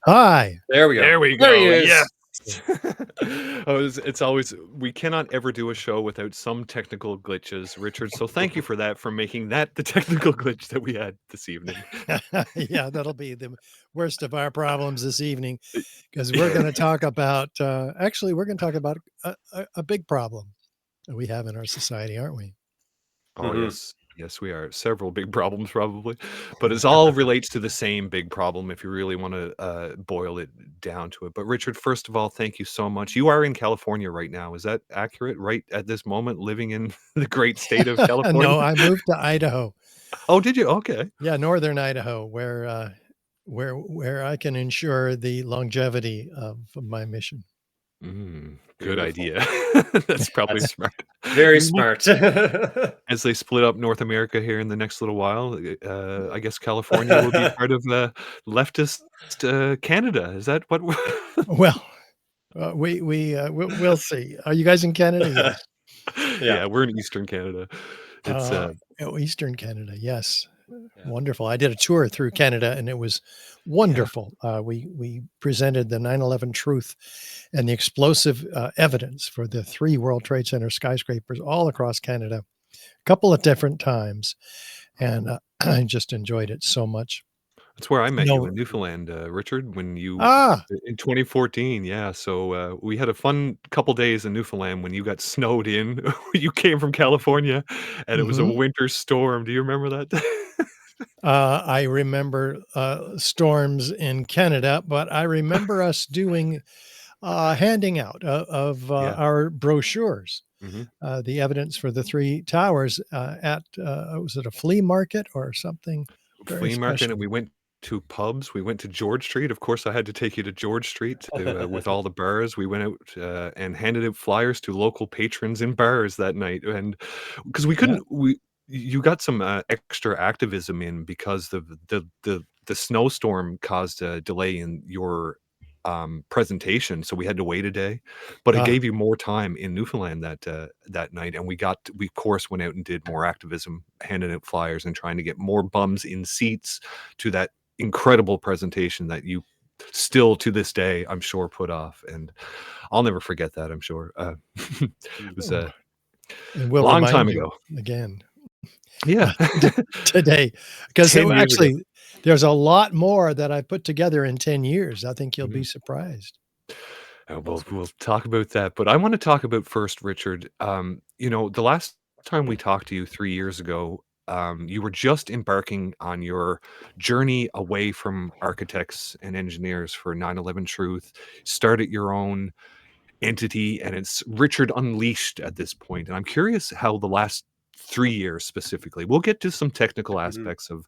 Hi. There we go. There we There he go. is. Yes. It's always we cannot ever do a show without some technical glitches, Richard. So thank you for that, for making that the technical glitch that we had this evening. Yeah, that'll be the worst of our problems this evening because we're going to talk about, actually, we're going to talk about a big problem that we have in our society, aren't we? Oh, Mhm. yes. Yes, we are. Several big problems, probably. But it all relates to the same big problem if you really want to boil it down to it. But, Richard, first of all, thank you so much. You are in California right now. Is that accurate? Right at this moment, living in the great state of California? No, I moved to Idaho. Oh, did you? Okay. Yeah, northern Idaho, where I can ensure the longevity of my mission. Good Beautiful. idea. That's probably That's smart. very Well, smart. as they split up North America here in the next little while, I guess California will be part of leftist Canada. Is that what? Well, we'll see. Are you guys in Canada? Yes. Yeah. Yeah, we're in Eastern Canada. It's Oh, Eastern Canada. Yes. Yeah. Wonderful. I did a tour through Canada and it was wonderful. We presented the 9/11 truth and the explosive evidence for the 3 World Trade Center skyscrapers all across Canada, a couple of different times, and I just enjoyed it so much. that's where I met you No, in Newfoundland, Richard, when you ah, in 2014. Yeah, so we had a fun couple days in Newfoundland when you got snowed in. You came from California, and it was a mhm. winter storm. Do you remember that? I remember storms in Canada, but I remember us doing handing out of Yeah. our brochures. Mhm. The evidence for the 3 towers, at, was it a flea market or something very Flea market, and special? we went to pubs. We went to George Street. Of course, I had to take you to George Street to, with all the bars. We went out and handed out flyers to local patrons in bars that night, and because we Yeah. couldn't, we you got some extra activism in because the snowstorm caused a delay in your presentation, so we had to wait a day, but it Ah, gave you more time in Newfoundland that night, and we of course went out and did more activism, handing out flyers and trying to get more bums in seats to that incredible presentation that you still to this day, I'm sure, put off, and I'll never forget that, I'm sure. It was oh, a and we'll long time remind you ago. again Yeah. today, because 10 years ago. actually, there's a lot more that I put together in 10 years. I think you'll be Mhm. surprised. We'll talk about that, but I wanna talk about first, Richard, the last time we talked to you 3 years ago, you were just embarking on your journey away from architects and engineers for 9/11 Truth, started your own entity, and it's Richard Unleashed at this point, and I'm curious how the last 3 years specifically, we'll get to some technical Mhm. aspects of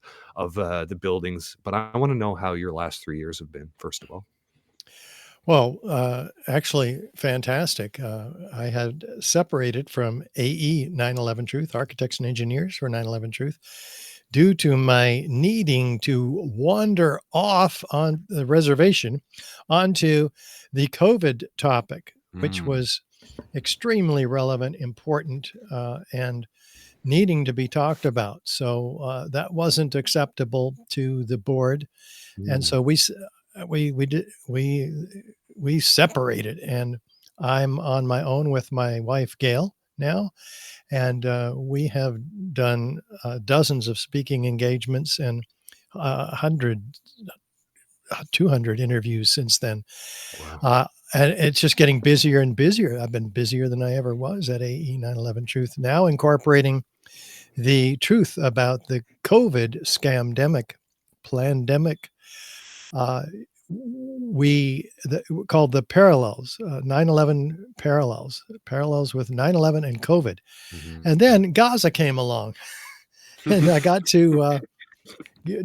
the buildings, but I wanna know how your last 3 years have been, first of all. Well, actually, fantastic. I had separated from AE 911 Truth, Architects and Engineers for 911 Truth, due to my needing to wander off on the reservation onto the COVID topic, which Mm, was extremely relevant, important, and needing to be talked about. So that wasn't acceptable to the board, and mm. so we did we separated, and I'm on my own with my wife Gail now, and we have done dozens of speaking engagements and 100 200 interviews since then. Wow. And it's just getting busier and busier. I've been busier than I ever was at AE 911 Truth, now incorporating the truth about the COVID scamdemic, plandemic. Uh, called the parallels, 9/11 parallels with 9/11 and COVID. Mhm. And then Gaza came along, and I got to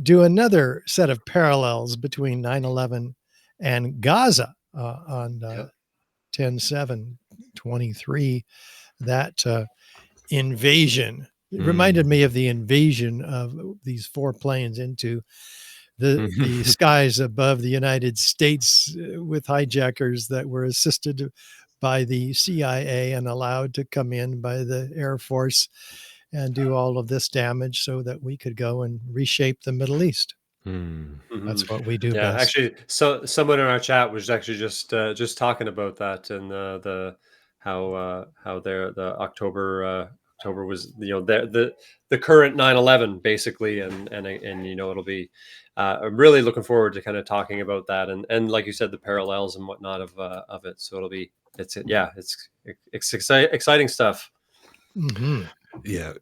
do another set of parallels between 9/11 and Gaza on Yep. 10/7/23. That invasion, it reminded Mm. me of the invasion of these 4 planes into the skies above the United States, with hijackers that were assisted by the CIA and allowed to come in by the Air Force and do all of this damage so that we could go and reshape the Middle East. Hmm. Mhm. That's what we do Yeah, best. actually, so someone in our chat was actually just talking about that, and how the October was, the current 9/11 basically, and it'll be, I'm really looking forward to kind of talking about that, and like you said, the parallels and whatnot of it. So it'll be it's exciting stuff. Mhm. Yeah,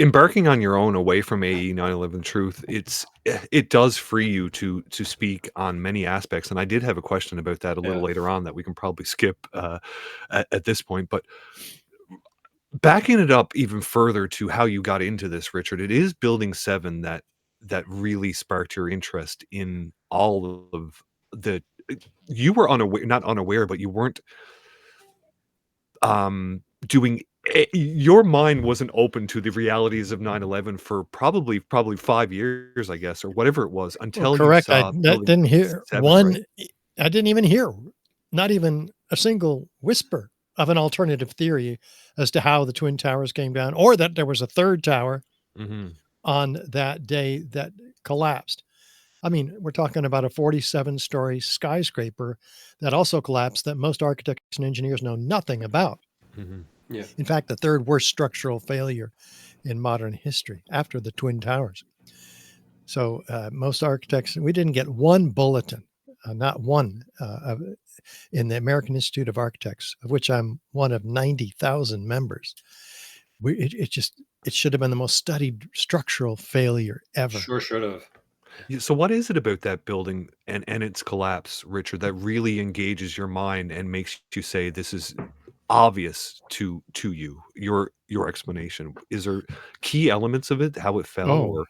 embarking on your own away from AE911 Truth, it does free you to speak on many aspects, and I did have a question about that a little Yeah, later on that we can probably skip at this point. But backing it up even further to how you got into this, Richard, it is Building 7 that really sparked your interest in all of the. You were unaware, not unaware, but you weren't doing your mind wasn't open to the realities of 9/11 for probably 5 years, I guess, or whatever it was, Well, until you correct. I saw d Building didn't hear 7, right? I didn't even hear, not even a single whisper of an alternative theory as to how the Twin Towers came down or that there was a 3rd tower Mhm, on that day that collapsed. I mean, we're talking about a 47-story skyscraper that also collapsed that most architects and engineers know nothing about. mhm, yeah, In fact, the 3rd worst structural failure in modern history after the Twin Towers. So, most architects we didn't get one bulletin, not one, in the American Institute of Architects, of which I'm one of 90,000 members. It just it should have been the most studied structural failure ever. sure should have. Yeah, so what is it about that building and its collapse, Richard, that really engages your mind and makes you say this is obvious to you, your explanation? Is there key elements of it, how it fell, Oh, or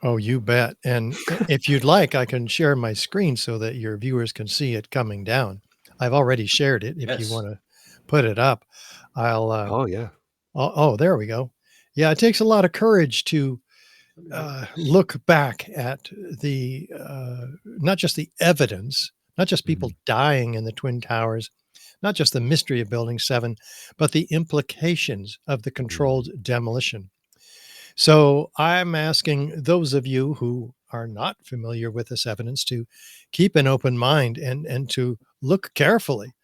oh, you bet, and if you'd like, I can share my screen so that your viewers can see it coming down. I've already shared it. If you Yes. wanna put it up, I'll, Oh, yeah. there we go. Yeah, it takes a lot of courage to look back at the not just the evidence, not just people Mhm, dying in the Twin Towers, not just the mystery of Building 7, but the implications of the mhm, controlled demolition. So I'm asking those of you who are not familiar with this evidence to keep an open mind and to look carefully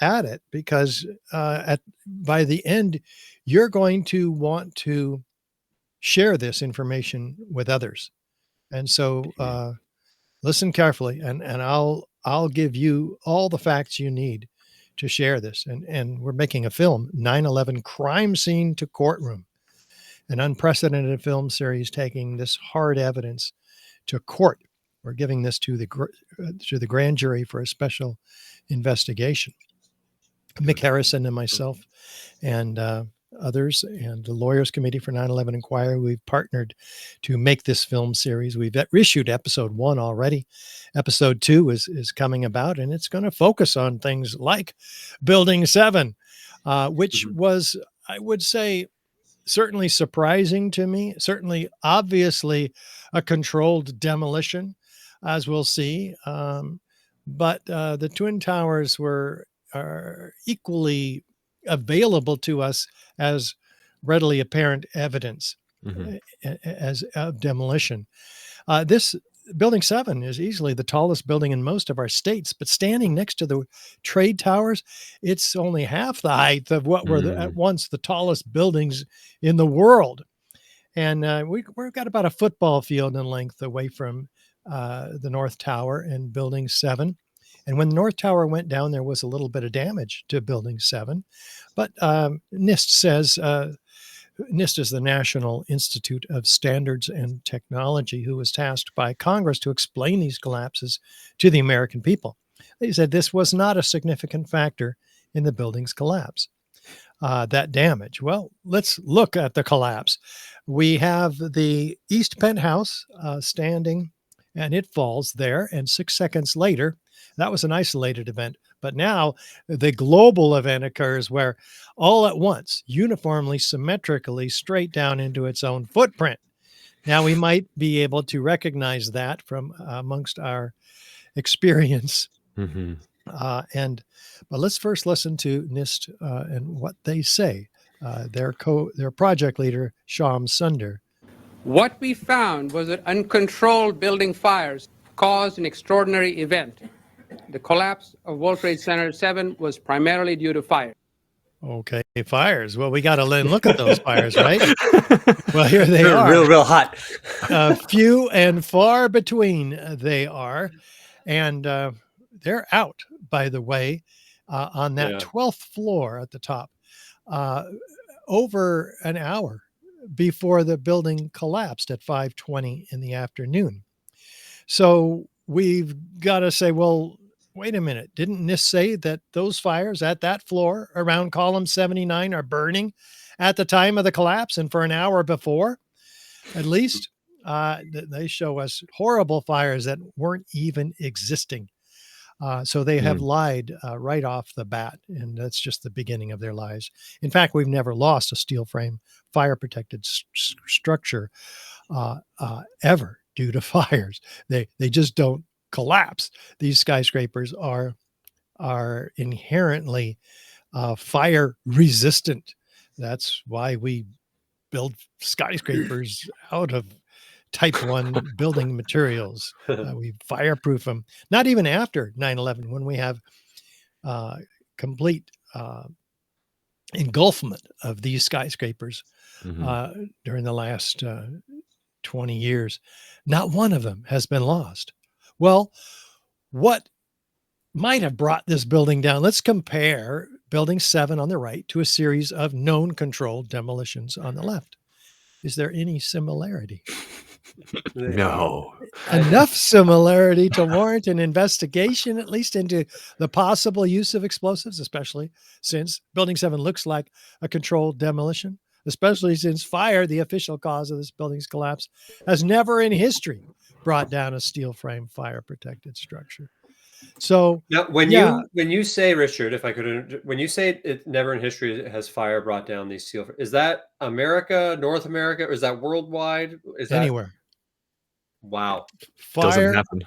at it because at by the end you're going to want to share this information with others. And so mhm. listen carefully and I'll give you all the facts you need to share this. And we're making a film, 9/11 Crime Scene to Courtroom, an unprecedented film series taking this hard evidence to court. We're giving this to the grand jury for a special investigation. Mick Good. Harrison and myself and others and the Lawyers Committee for 9/11 Inquiry, we've partnered to make this film series. We've issued episode 1 already. Episode 2 is coming about, and it's going to focus on things like Building 7, which Mhm. was, I would say, certainly surprising to me, certainly obviously a controlled demolition, as we'll see. But the Twin Towers are equally available to us as readily apparent evidence Mhm, as of demolition. This Building 7 is easily the tallest building in most of our states, but standing next to the trade towers, it's only half the height of what were at mm, once the tallest buildings in the world. And we've got about a football field in length away from the North Tower and Building 7. And when the North Tower went down, there was a little bit of damage to Building 7. But NIST says NIST is the National Institute of Standards and Technology, who was tasked by Congress to explain these collapses to the American people. They said this was not a significant factor in the building's collapse, that damage. Well, let's look at the collapse. We have the East Penthouse standing, and it falls there. And 6 seconds later, that was an isolated event. But now the global event occurs where all at once, uniformly, symmetrically, straight down into its own footprint. Now we might be able to recognize that from amongst our experience. mhm. And but let's first listen to NIST and what they say. Their project leader, Sham Sunder. What we found was that uncontrolled building fires caused an extraordinary event. The collapse of World Trade Center 7 was primarily due to fire. Okay, fires. Well, we got to look at those fires, right? Well, here they They're are. real hot. Few and far between they are. And they're out, by the way, on that 12th floor at the top, over an hour before the building collapsed at 5:20 in the afternoon. So we've got to say, well, wait a minute. Didn't NIST say that those fires at that floor around column 79 are burning at the time of the collapse and for an hour before? At least they show us horrible fires that weren't even existing. So they have lied right off the bat, and that's just the beginning of their lies. In fact, we've never lost a steel frame fire protected structure ever due to fires. They just don't collapse. These skyscrapers are inherently fire resistant. That's why we build skyscrapers out of type 1 building materials. We fireproof them, not even after 9/11, when we have complete engulfment of these skyscrapers during the last 20 years. Not one of them has been lost. Well, what might have brought this building down? Let's compare Building 7 on the right to a series of known controlled demolitions on the left. Is there any similarity? No. Enough similarity to warrant an investigation, at least into the possible use of explosives, especially since Building 7 looks like a controlled demolition, especially since fire, the official cause of this building's collapse, has never in history brought down a steel frame fire protected structure. So now, when you say, Richard, if I could, when you say it never in history has fire brought down these steel, is that America, North America, or is that worldwide? Is that anywhere? Wow. Doesn't happen.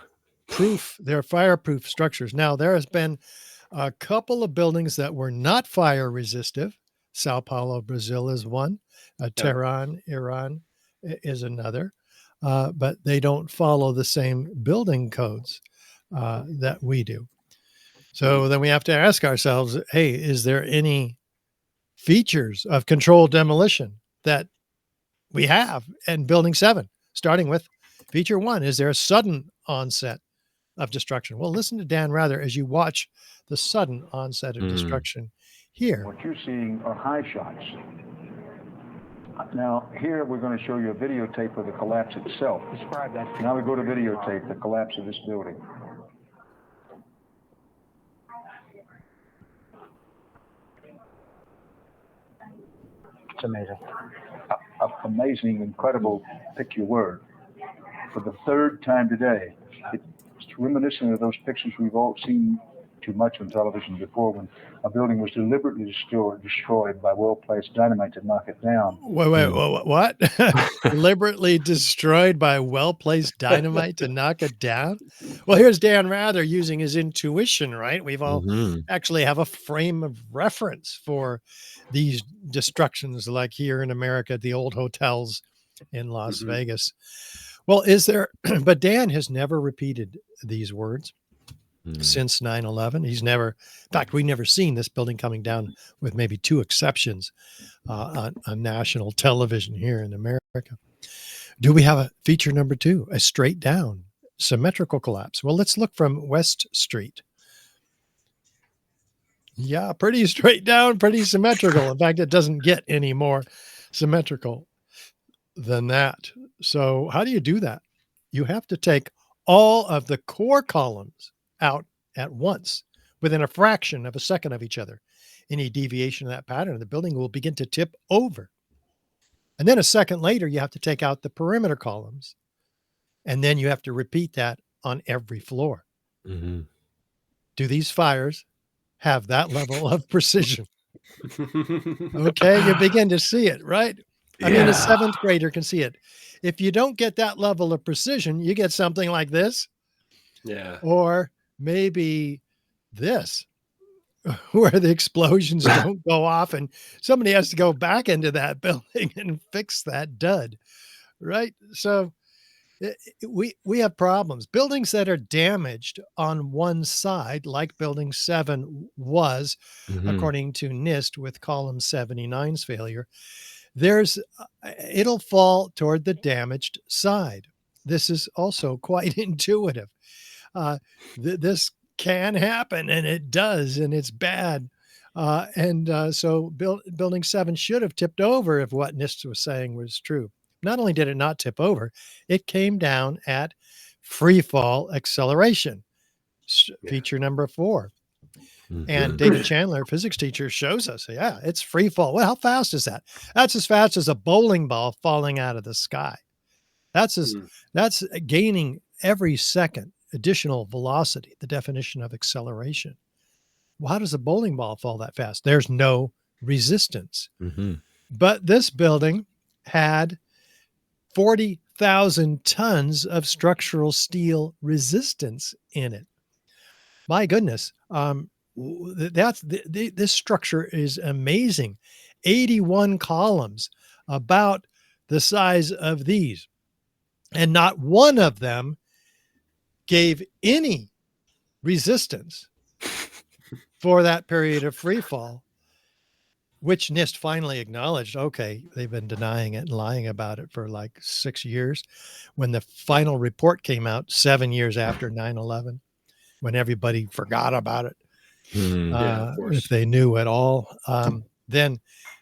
They're fireproof structures. Now, there has been a couple of buildings that were not fire resistive. Sao Paulo, Brazil is one. Tehran, Iran is another. But they don't follow the same building codes that we do. So then we have to ask ourselves, hey, is there any features of controlled demolition that we have in Building 7, starting with feature 1? Is there a sudden onset of destruction? Well, listen to Dan Rather as you watch the sudden onset of destruction here. What you're seeing are high shots. Now, here we're going to show you a videotape of the collapse itself. Describe that. Now we go to videotape the collapse of this building. It's amazing. Amazing, incredible, pick your word. For the third time today, it's reminiscent of those pictures we've all seen too much on television before, when a building was deliberately destroyed by well-placed dynamite to knock it down. Wait, what? Deliberately destroyed by well-placed dynamite to knock it down? Well, here's Dan Rather using his intuition, right? We've all actually have a frame of reference for these destructions, like here in America, the old hotels in Las Vegas. Well, is there, but Dan has never repeated these words since 9/11. He's never, in fact, we've never seen this building coming down, with maybe 2 exceptions on national television here in America. Do we have a feature number 2, a straight down symmetrical collapse? Well, let's look from West Street. Yeah, pretty straight down, pretty symmetrical. In fact, it doesn't get any more symmetrical than that. So how do you do that? You have to take all of the core columns out at once within a fraction of a second of each other. Any deviation of that pattern, the building will begin to tip over. And then a second later, you have to take out the perimeter columns. And then you have to repeat that on every floor. Do these fires have that level of precision? Okay, you begin to see it, right? I mean, a 7th grader can see it. If you don't get that level of precision, you get something like this. Yeah. Or maybe this, where the explosions don't go off and somebody has to go back into that building and fix that dud, right? So we have problems. Buildings that are damaged on one side, like Building 7 was, according to NIST, with column 79's failure, it'll fall toward the damaged side. This is also quite intuitive. This can happen, and it does, and it's bad. So Building 7 should have tipped over if what NIST was saying was true. Not only did it not tip over, it came down at free fall acceleration, feature number 4. And David Chandler, physics teacher, shows us, yeah, it's free fall. Well, how fast is that? That's as fast as a bowling ball falling out of the sky. That's gaining every second additional velocity, the definition of acceleration. Well, how does a bowling ball fall that fast? There's no resistance. But this building had 40,000 tons of structural steel resistance in it. My goodness. This structure is amazing. 81 columns, about the size of these. And not one of them gave any resistance for that period of free fall, which NIST finally acknowledged. Okay, they've been denying it and lying about it for like 6 years. When the final report came out 7 years after 9/11, when everybody forgot about it, if they knew at all, then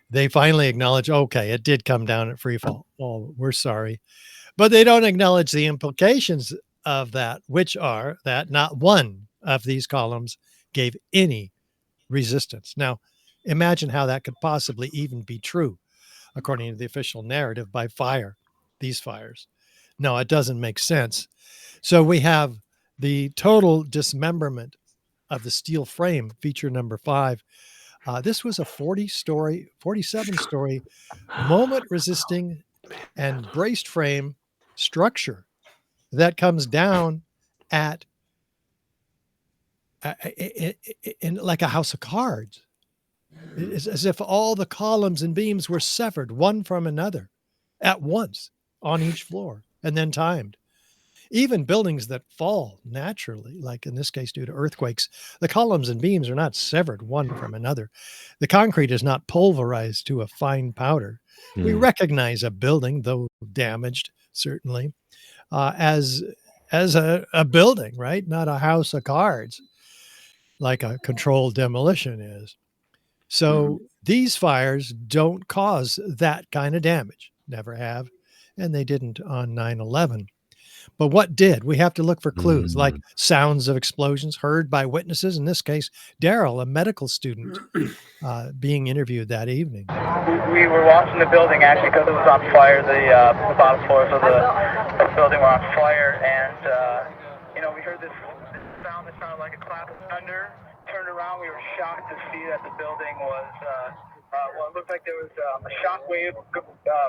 they finally acknowledged, okay, it did come down at free fall. Oh, we're sorry. But they don't acknowledge the implications of that, which are that not one of these columns gave any resistance. Now, imagine how that could possibly even be true, according to the official narrative, by these fires. No, it doesn't make sense. So we have the total dismemberment of the steel frame, feature number 5. This was a 47-story moment resisting and braced frame structure that comes down at in like a house of cards. It's as if all the columns and beams were severed one from another at once on each floor and then timed. Even buildings that fall naturally, like in this case due to earthquakes, the columns and beams are not severed one from another. The concrete is not pulverized to a fine powder. We recognize a building, though damaged, certainly, as a building, right? Not a house of cards, like a controlled demolition is. So these fires don't cause that kind of damage, never have, and they didn't on 9/11. But what did? We have to look for clues, like sounds of explosions heard by witnesses. In this case, Daryl, a medical student, being interviewed that evening. We were watching the building actually because it was on fire. The bottom floors of the building were on fire, and we heard this sound that sounded like a clap of thunder. Turned around, we were shocked to see that the building was. It looked like there was a shock wave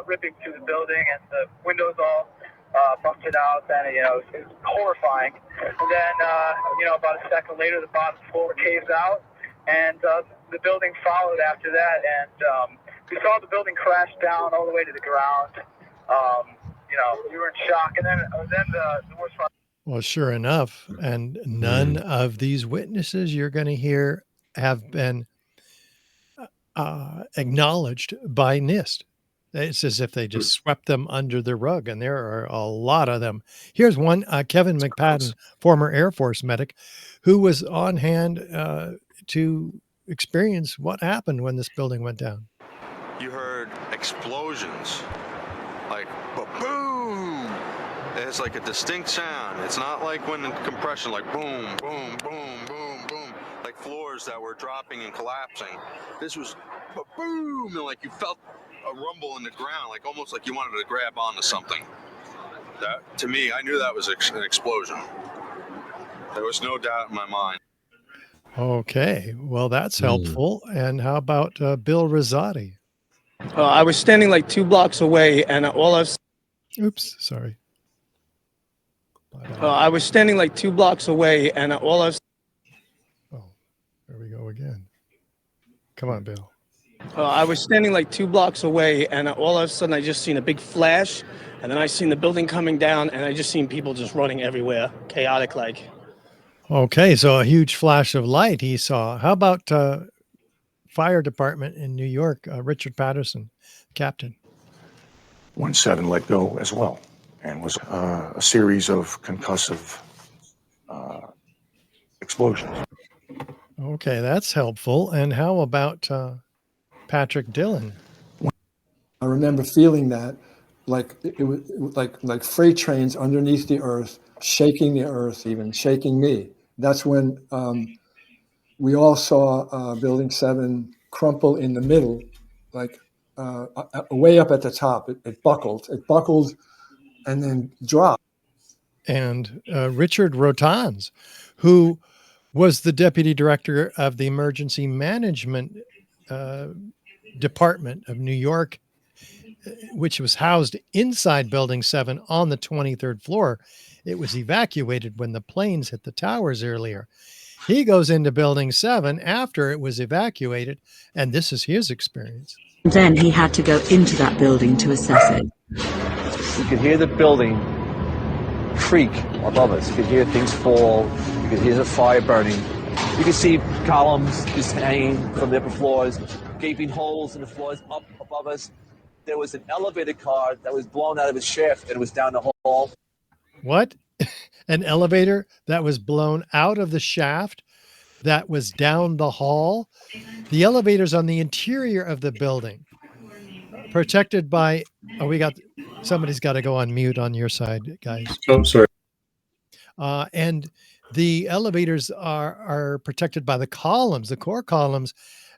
ripping through the building, and the windows all busted out, and it was horrifying. And then about a second later, the bottom floor caves out, and the building followed after that, and we saw the building crash down all the way to the ground. We were in shock, and then the worst part. Well, sure enough, and none of these witnesses you're going to hear have been acknowledged by NIST. It's as if they just swept them under the rug, and there are a lot of them. Here's one, Kevin McPadden, former Air Force medic, who was on hand to experience what happened when this building went down. You heard explosions, like boom. It's like a distinct sound. It's not like when in compression, like boom, boom, boom, boom, boom, like floors that were dropping and collapsing. This was boom, and like you felt a rumble in the ground, like almost like you wanted to grab onto something. That, to me, I knew that was an explosion. There was no doubt in my mind. Okay, well, that's helpful. And how about Bill Rosati? I was standing like 2 blocks away, and all I've... Oops, sorry. I was standing like 2 blocks away, and all I've... Oh, there we go again. Come on, Bill. I was standing like 2 blocks away, and all of a sudden I just seen a big flash, and then I seen the building coming down, and I just seen people just running everywhere, chaotic like. Okay, so a huge flash of light he saw. How about fire department in New York, Richard Patterson, captain? 1-7 let go as well, and was a series of concussive explosions. Okay, that's helpful. And how about Patrick Dillon? I remember feeling that, like it was like freight trains underneath the earth, shaking the earth, even shaking me. That's when we all saw Building 7 crumple in the middle, like way up at the top. It buckled, and then dropped. And Richard Rotans, who was the deputy director of the emergency management department of New York, which was housed inside Building 7 on the 23rd floor. It was evacuated when the planes hit the towers earlier. He goes into Building 7 after it was evacuated, and this is his experience. Then he had to go into that building to assess it. You could hear the building creak above us. You could hear things fall. You could hear the fire burning. You could see columns just hanging from the upper floors, gaping holes in the floors up above us. There was an elevator car that was blown out of its shaft and it was down the hall. What? An elevator that was blown out of the shaft that was down the hall? The elevator's on the interior of the building, protected by, somebody's got to go on mute on your side, guys. Oh, sorry. And the elevators are protected by the columns, the core columns.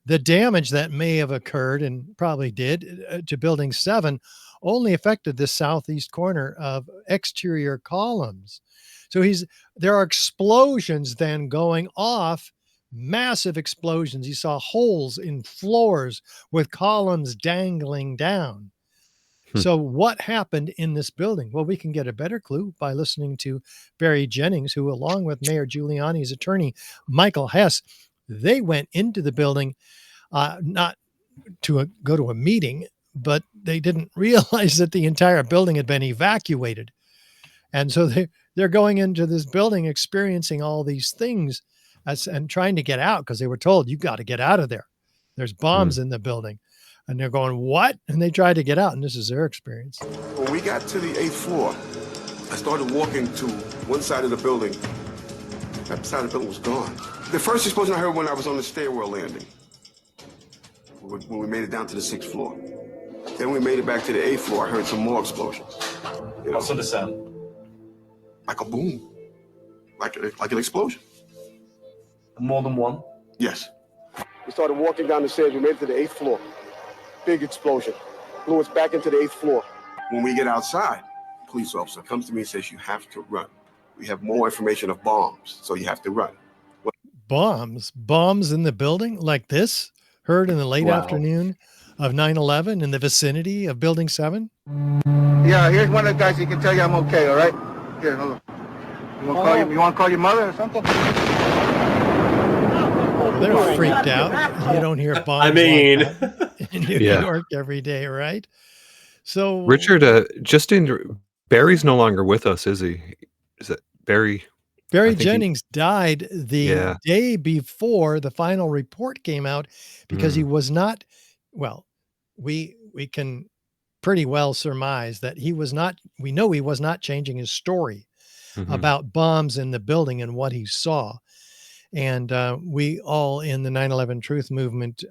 The damage that may have occurred, and probably did, to Building 7 only affected the southeast corner of exterior columns. So there are explosions then going off, massive explosions. You saw holes in floors with columns dangling down. So what happened in this building? Well, we can get a better clue by listening to Barry Jennings, who, along with Mayor Giuliani's attorney, Michael Hess, they went into the building, not to go to a meeting, but they didn't realize that the entire building had been evacuated. And so they're going into this building, experiencing all these things and trying to get out, because they were told, you got to get out of there. There's bombs in the building. And they're going, what? And they tried to get out, and this is their experience. When we got to the 8th floor, I started walking to one side of the building. That side of the building was gone. The first explosion I heard when I was on the stairwell landing, when we made it down to the 6th floor. Then we made it back to the 8th floor, I heard some more explosions. What's the sound? Like a boom, like an explosion. More than one? Yes. We started walking down the stairs, we made it to the 8th floor. Big explosion. Blew us back into the 8th floor. When we get outside, a police officer comes to me and says, you have to run. We have more information of bombs, so you have to run. Bombs in the building like this, heard in the late afternoon of 9/11 in the vicinity of Building 7? Yeah, here's one of the guys. He can tell you I'm okay, all right? Here, hold on. You want to call your mother or something? They're freaked out. You don't hear bombs in New York every day, right? So Richard, Barry's no longer with us, is he? Is it Barry? Barry Jennings died the day before the final report came out, because he was not, well, we can pretty well surmise that we know he was not changing his story about bombs in the building and what he saw. And we all in the 9/11 Truth movement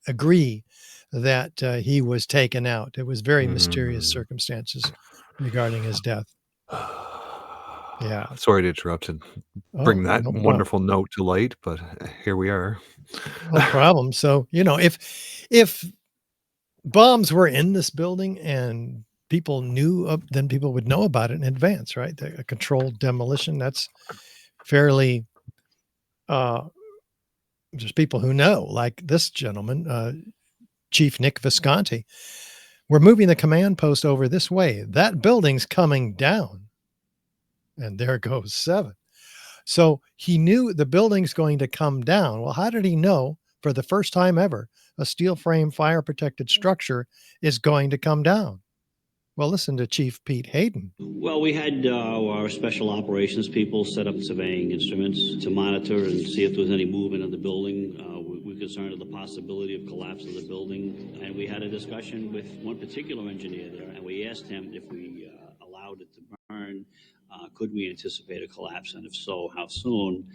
agree that he was taken out. It was very mysterious circumstances regarding his death. Yeah. Sorry to interrupt and bring that wonderful note to light, but here we are. No problem. So, if bombs were in this building and people knew, then people would know about it in advance, right? A controlled demolition, that's fairly, there's people who know, like this gentleman, Chief Nick Visconti. We're moving the command post over this way. That building's coming down. And there goes 7. So he knew the building's going to come down. Well, how did he know for the first time ever, a steel frame fire protected structure is going to come down. Well, listen to Chief Pete Hayden. Well, we had our special operations people set up surveying instruments to monitor and see if there was any movement of the building. We're concerned of the possibility of collapse of the building. And we had a discussion with one particular engineer there, and we asked him if we allowed it to burn, could we anticipate a collapse, and if so, how soon?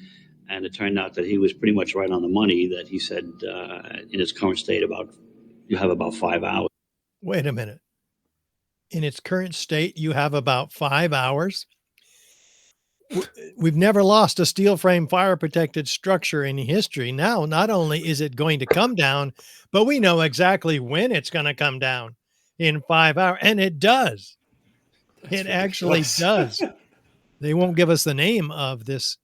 And it turned out that he was pretty much right on the money, that he said in its current state, you have about 5 hours. Wait a minute. In its current state, you have about 5 hours. We've never lost a steel frame fire protected structure in history. Now, not only is it going to come down, but we know exactly when it's going to come down, in 5 hours. And it does. It actually does. They won't give us the name of this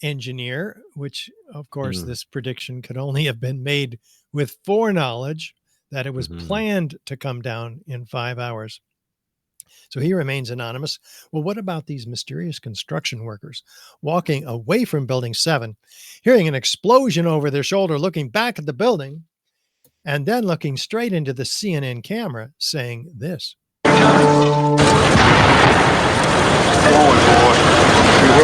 engineer, which of course this prediction could only have been made with foreknowledge that it was planned to come down in 5 hours. So he remains anonymous. Well, what about these mysterious construction workers walking away from Building 7, hearing an explosion over their shoulder, looking back at the building, and then looking straight into the CNN camera saying this? You hear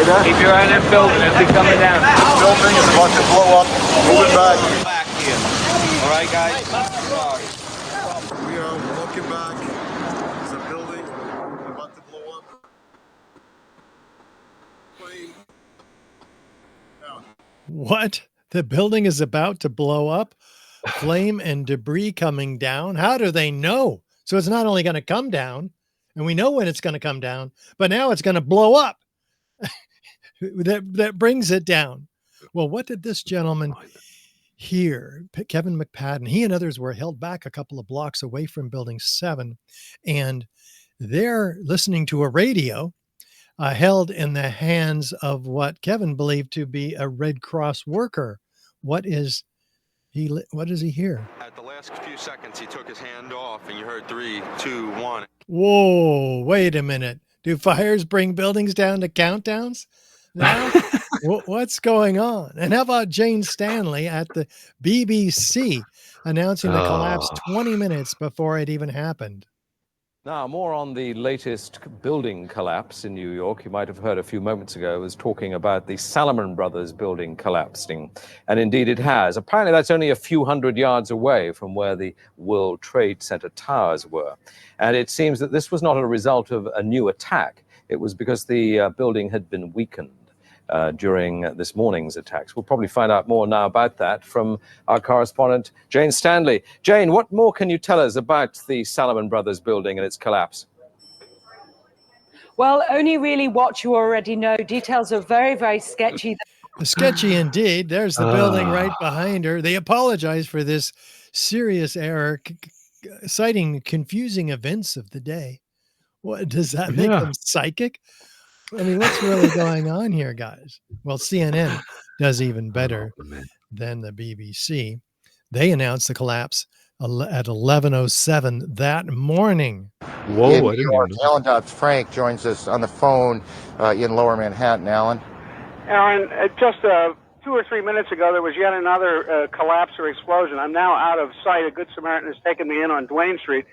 that? Keep your eye on that building. It'll be coming down. The building is about to blow up. Moving back here. All right, guys? Sorry. We are looking back. There's a building about to blow up. What? The building is about to blow up? Flame and debris coming down? How do they know? So it's not only going to come down, and we know when it's going to come down, but now it's going to blow up. that brings it down. Well, what did this gentleman hear? Kevin McPadden, he and others were held back a couple of blocks away from Building 7, and they're listening to a radio held in the hands of what Kevin believed to be a Red Cross worker. What does he hear? At the last few seconds, he took his hand off, and you heard 3, 2, 1. Whoa, wait a minute. Do fires bring buildings down to countdowns now? What's going on? And how about Jane Stanley at the BBC announcing the collapse 20 minutes before it even happened? Now, more on the latest building collapse in New York. You might have heard a few moments ago, I was talking about the Salomon Brothers building collapsing. And indeed it has. Apparently that's only a few hundred yards away from where the World Trade Center towers were. And it seems that this was not a result of a new attack. It was because the building had been weakened during this morning's attacks. We'll probably find out more now about that from our correspondent, Jane Stanley. Jane, what more can you tell us about the Salomon Brothers building and its collapse? Well, only really what you already know. Details are very, very sketchy. Sketchy indeed. There's the building right behind her. They apologize for this serious error, citing confusing events of the day. What does that make them psychic? I mean, what's really going on here, guys? Well, CNN does even better than the BBC. They announced the collapse at 11:07 that morning. Whoa, I didn't know. Alan Frank joins us on the phone in Lower Manhattan. Alan? Aaron, just 2 or 3 minutes ago, there was yet another collapse or explosion. I'm now out of sight. A Good Samaritan has taken me in on Duane Street.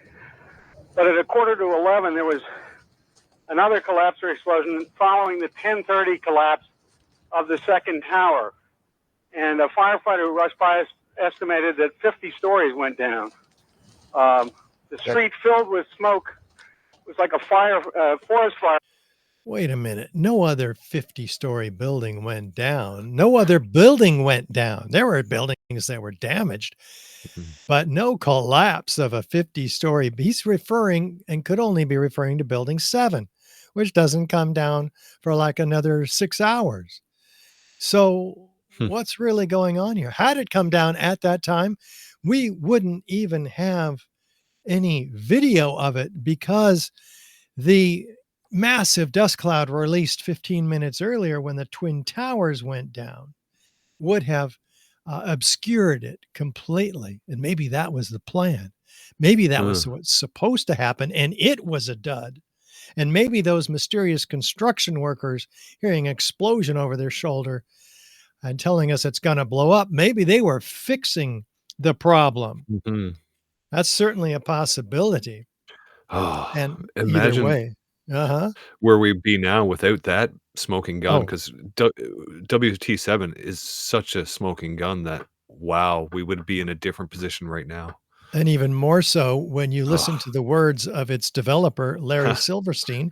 But at 11:15, there was another collapse or explosion following the 10:30 collapse of the second tower. And a firefighter who rushed by us estimated that 50 stories went down. The street filled with smoke. It was like a forest fire. Wait a minute. No other 50-story building went down. No other building went down. There were buildings that were damaged, but no collapse of a 50-story. He's referring, and could only be referring to Building 7, which doesn't come down for like another 6 hours. So what's really going on here? Had it come down at that time, we wouldn't even have any video of it, because the massive dust cloud released 15 minutes earlier when the Twin Towers went down would have obscured it completely. And maybe that was the plan. Maybe that was what's supposed to happen, and it was a dud. And maybe those mysterious construction workers hearing an explosion over their shoulder and telling us it's going to blow up. Maybe they were fixing the problem. Mhm. That's certainly a possibility. Oh, And either imagine way, uh-huh. where we'd be now without that smoking gun, Oh, 'cause WT7 is such a smoking gun that, wow, we would be in a different position right now. and even more so when you listen Ugh. to the words of its developer, Larry Silverstein,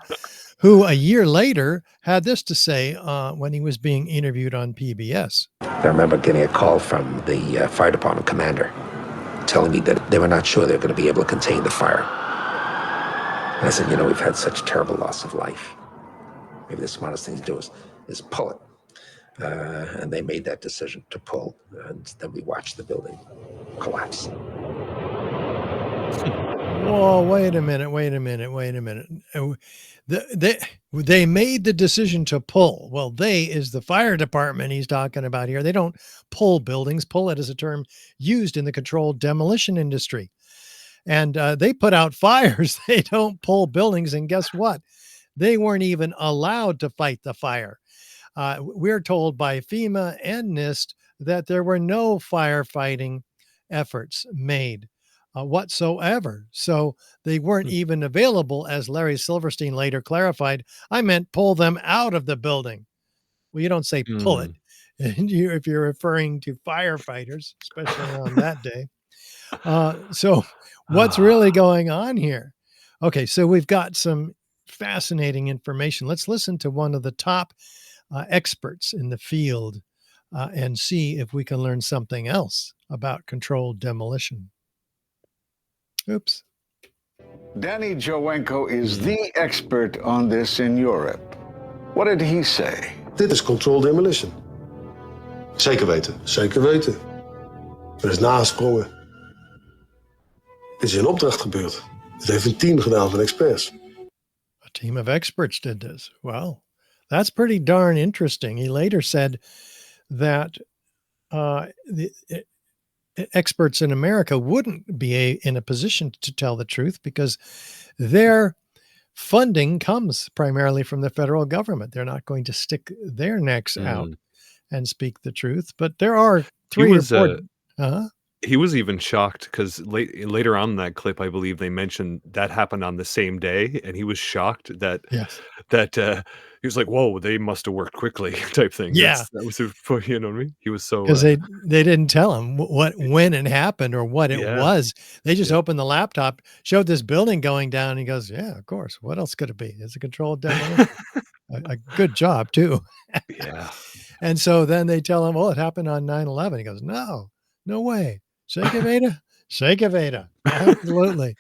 who a year later had this to say when he was being interviewed on PBS. I remember getting a call from the fire department commander telling me that they were not sure they were going to be able to contain the fire. And I said, we've had such terrible loss of life. Maybe the smartest thing to do is pull it. And they made that decision to pull, and then we watched the building collapse. Whoa, wait a minute. They made the decision to pull. Well, they is the fire department he's talking about here. They don't pull buildings. Pull it is a term used in the controlled demolition industry. And they put out fires. They don't pull buildings. And guess what? They weren't even allowed to fight the fire. We're told by FEMA and NIST that there were no firefighting efforts made whatsoever. So they weren't even available, as Larry Silverstein later clarified. I meant pull them out of the building. Well, you don't say pull it if you're referring to firefighters, especially on that day. So what's really going on here? Okay, so we've got some fascinating information. Let's listen to one of the top experts in the field and see if we can learn something else about controlled demolition. Oops. Danny Jowenko is the expert on this in Europe. What did he say? Dit is controlled demolition. Zeker weten. Zeker weten. Er is nagesprongen. Dit is in opdracht gebeurd. Dit heeft een team gedaan van experts. A team of experts did this. Wow. That's pretty darn interesting. He later said that the experts in America wouldn't be in a position to tell the truth because their funding comes primarily from the federal government. They're not going to stick their necks out and speak the truth. But there are three or four. He was even shocked because later on in that clip, I believe they mentioned that happened on the same day, and he was shocked that he was like, "Whoa, they must have worked quickly," type thing. Yeah, that was you know what I mean. He was so because they didn't tell him when it happened or what it was. They just opened the laptop, showed this building going down, and he goes, "Yeah, of course. What else could it be? It's a controlled demolition." a good job too. Yeah. And so then they tell him, "Oh, it happened on 9/11." He goes, "No way. Shake it, Veda. Absolutely."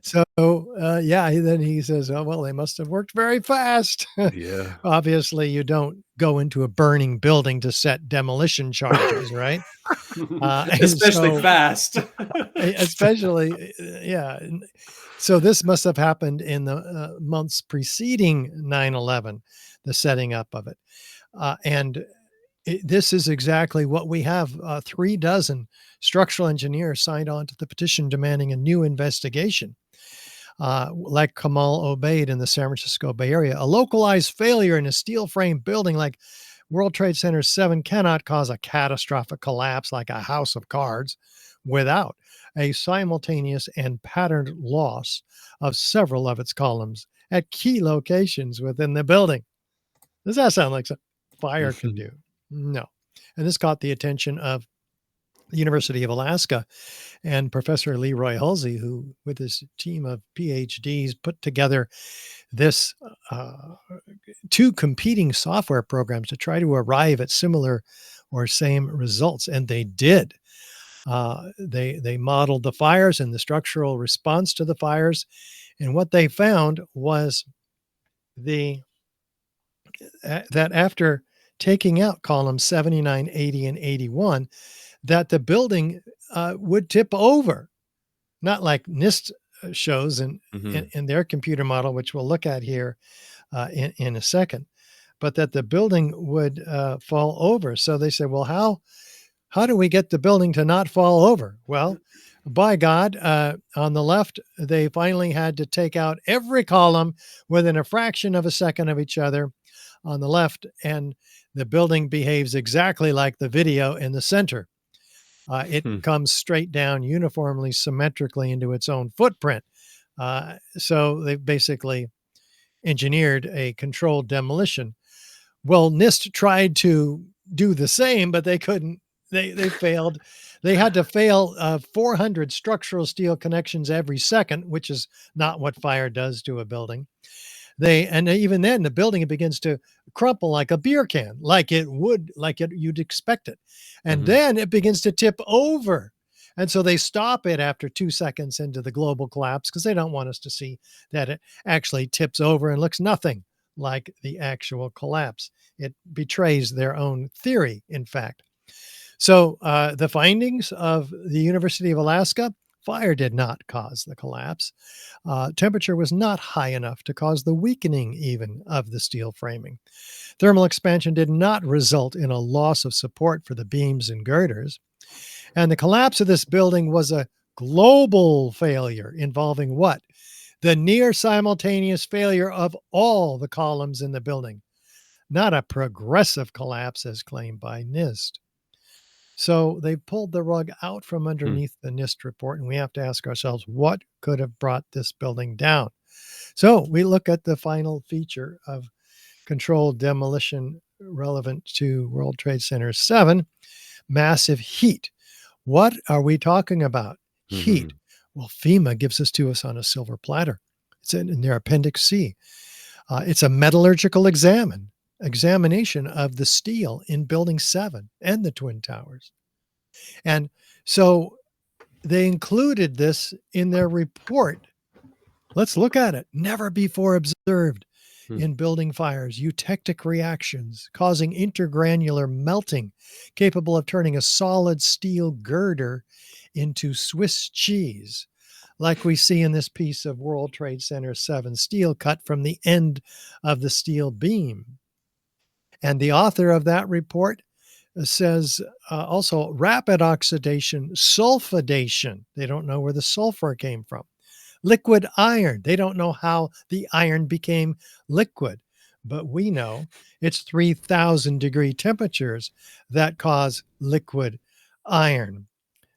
So, then he says, "Oh, well, they must have worked very fast." Yeah. Obviously, you don't go into a burning building to set demolition charges, right? Especially fast. Especially, yeah. So this must have happened in the months preceding 9/11, the setting up of it. This is exactly what we have. 36 structural engineers signed on to the petition demanding a new investigation. Like Kamal Obeid in the San Francisco Bay Area, a localized failure in a steel frame building like World Trade Center 7 cannot cause a catastrophic collapse like a house of cards without a simultaneous and patterned loss of several of its columns at key locations within the building. Does that sound like something fire can do? No. And this caught the attention of the University of Alaska and Professor Leroy Hulsey, who, with his team of PhDs, put together this 2 competing software programs to try to arrive at similar or same results. And they did. They modeled the fires and the structural response to the fires. And what they found was that after taking out columns 79, 80, and 81, that the building would tip over, not like NIST shows in their computer model, which we'll look at here in a second, but that the building would fall over. So they said, well, how do we get the building to not fall over? Well, by God, on the left, they finally had to take out every column within a fraction of a second of each other. on the left, and the building behaves exactly like the video in the center. It comes straight down uniformly, symmetrically into its own footprint. So they've basically engineered a controlled demolition. Well, NIST tried to do the same, but they couldn't. They failed. They had to fail 400 structural steel connections every second, which is not what fire does to a building. And even then, the building begins to crumple like a beer can, like you'd expect it, and then it begins to tip over. And so they stop it after 2 seconds into the global collapse because they don't want us to see that it actually tips over and looks nothing like the actual collapse. It betrays their own theory, in fact. So the findings of the University of Alaska: fire did not cause the collapse. Temperature was not high enough to cause the weakening even of the steel framing. Thermal expansion did not result in a loss of support for the beams and girders. And the collapse of this building was a global failure involving what? The near simultaneous failure of all the columns in the building, not a progressive collapse as claimed by NIST. So they pulled the rug out from underneath the NIST report, and we have to ask ourselves, what could have brought this building down? So we look at the final feature of controlled demolition relevant to World Trade Center 7, massive heat. What are we talking about? Heat. Well, FEMA gives this to us on a silver platter. It's in their Appendix C. It's a metallurgical examination of the steel in Building 7 and the Twin Towers. And so they included this in their report. Let's look at it. Never before observed in building fires, eutectic reactions causing intergranular melting, capable of turning a solid steel girder into Swiss cheese, like we see in this piece of World Trade Center 7 steel cut from the end of the steel beam. And the author of that report says also rapid oxidation, sulfidation. They don't know where the sulfur came from. Liquid iron. They don't know how the iron became liquid, but we know it's 3,000 degree temperatures that cause liquid iron.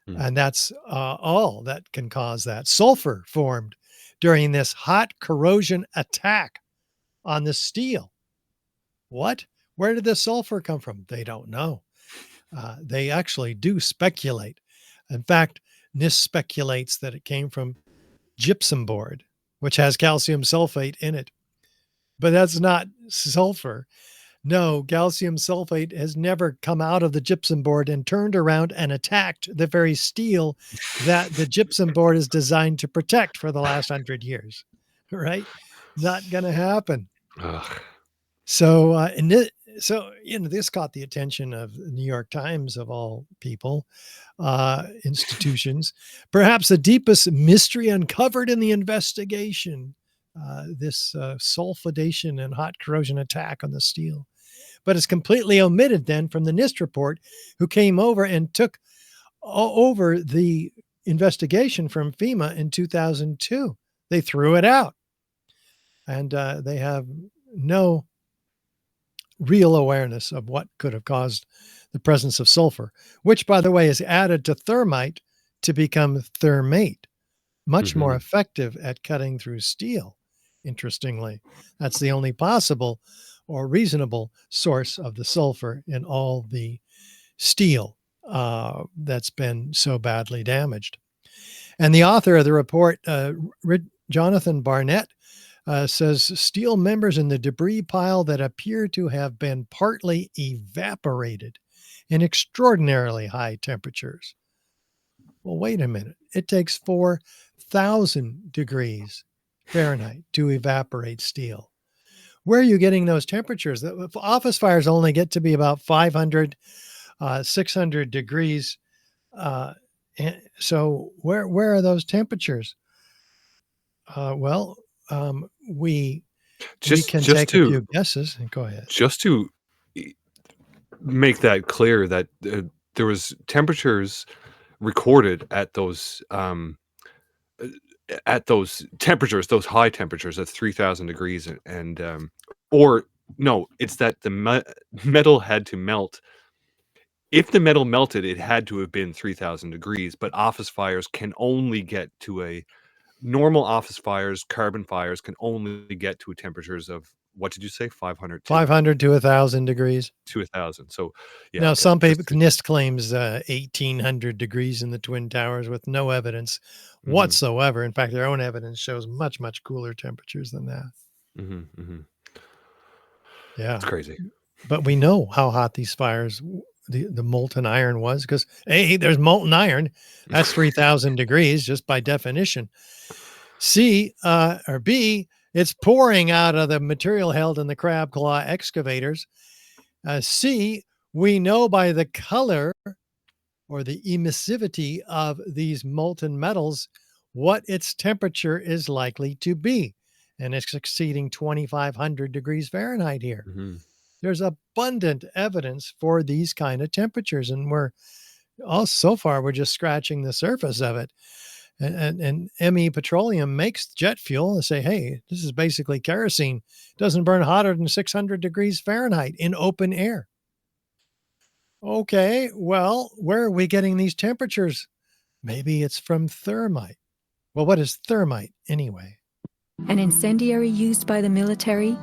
And that's all that can cause that. Sulfur formed during this hot corrosion attack on the steel. What? Where did the sulfur come from? They don't know. They actually do speculate. In fact, NIST speculates that it came from gypsum board, which has calcium sulfate in it. But that's not sulfur. No, calcium sulfate has never come out of the gypsum board and turned around and attacked the very steel that the gypsum board is designed to protect for the last 100 years. Right? Not going to happen. So, this caught the attention of the New York Times, of all people, institutions. Perhaps the deepest mystery uncovered in the investigation, this sulfidation and hot corrosion attack on the steel. But it's completely omitted then from the NIST report, who came over and took over the investigation from FEMA in 2002. They threw it out. And they have no real awareness of what could have caused the presence of sulfur, which, by the way, is added to thermite to become thermate, much more effective at cutting through steel. Interestingly, that's the only possible or reasonable source of the sulfur in all the steel that's been so badly damaged. And the author of the report, Jonathan Barnett, says steel members in the debris pile that appear to have been partly evaporated in extraordinarily high temperatures. Well, wait a minute. It takes 4,000 degrees Fahrenheit to evaporate steel. Where are you getting those temperatures? The office fires only get to be about 500, 600 degrees. So where are those temperatures? We can take a few guesses. Go ahead. Just to make that clear, that there was temperatures recorded at those temperatures, those high temperatures, at 3,000 degrees, and or No, it's that the metal had to melt. If the metal melted, it had to have been 3,000 degrees, but office fires can only get to a normal office fires, carbon fires can only get to temperatures of, what did you say? 500 to 500 to 1,000 degrees. 1,000. So, yeah. Now, Okay. some people, NIST claims 1,800 degrees in the Twin Towers with no evidence whatsoever. In fact, their own evidence shows much, much cooler temperatures than that. Yeah. It's crazy. But we know how hot these fires, the molten iron was, because, hey, there's molten iron. That's 3,000 degrees just by definition. C or B, it's pouring out of the material held in the crab claw excavators. C, we know by the color or the emissivity of these molten metals what its temperature is likely to be. And it's exceeding 2,500 degrees Fahrenheit here. There's abundant evidence for these kind of temperatures. And so far, we're just scratching the surface of it. And ME Petroleum makes jet fuel and say, hey, this is basically kerosene. It doesn't burn hotter than 600 degrees Fahrenheit in open air. Okay, well, where are we getting these temperatures? Maybe it's from thermite. Well, what is thermite anyway? An incendiary used by the military,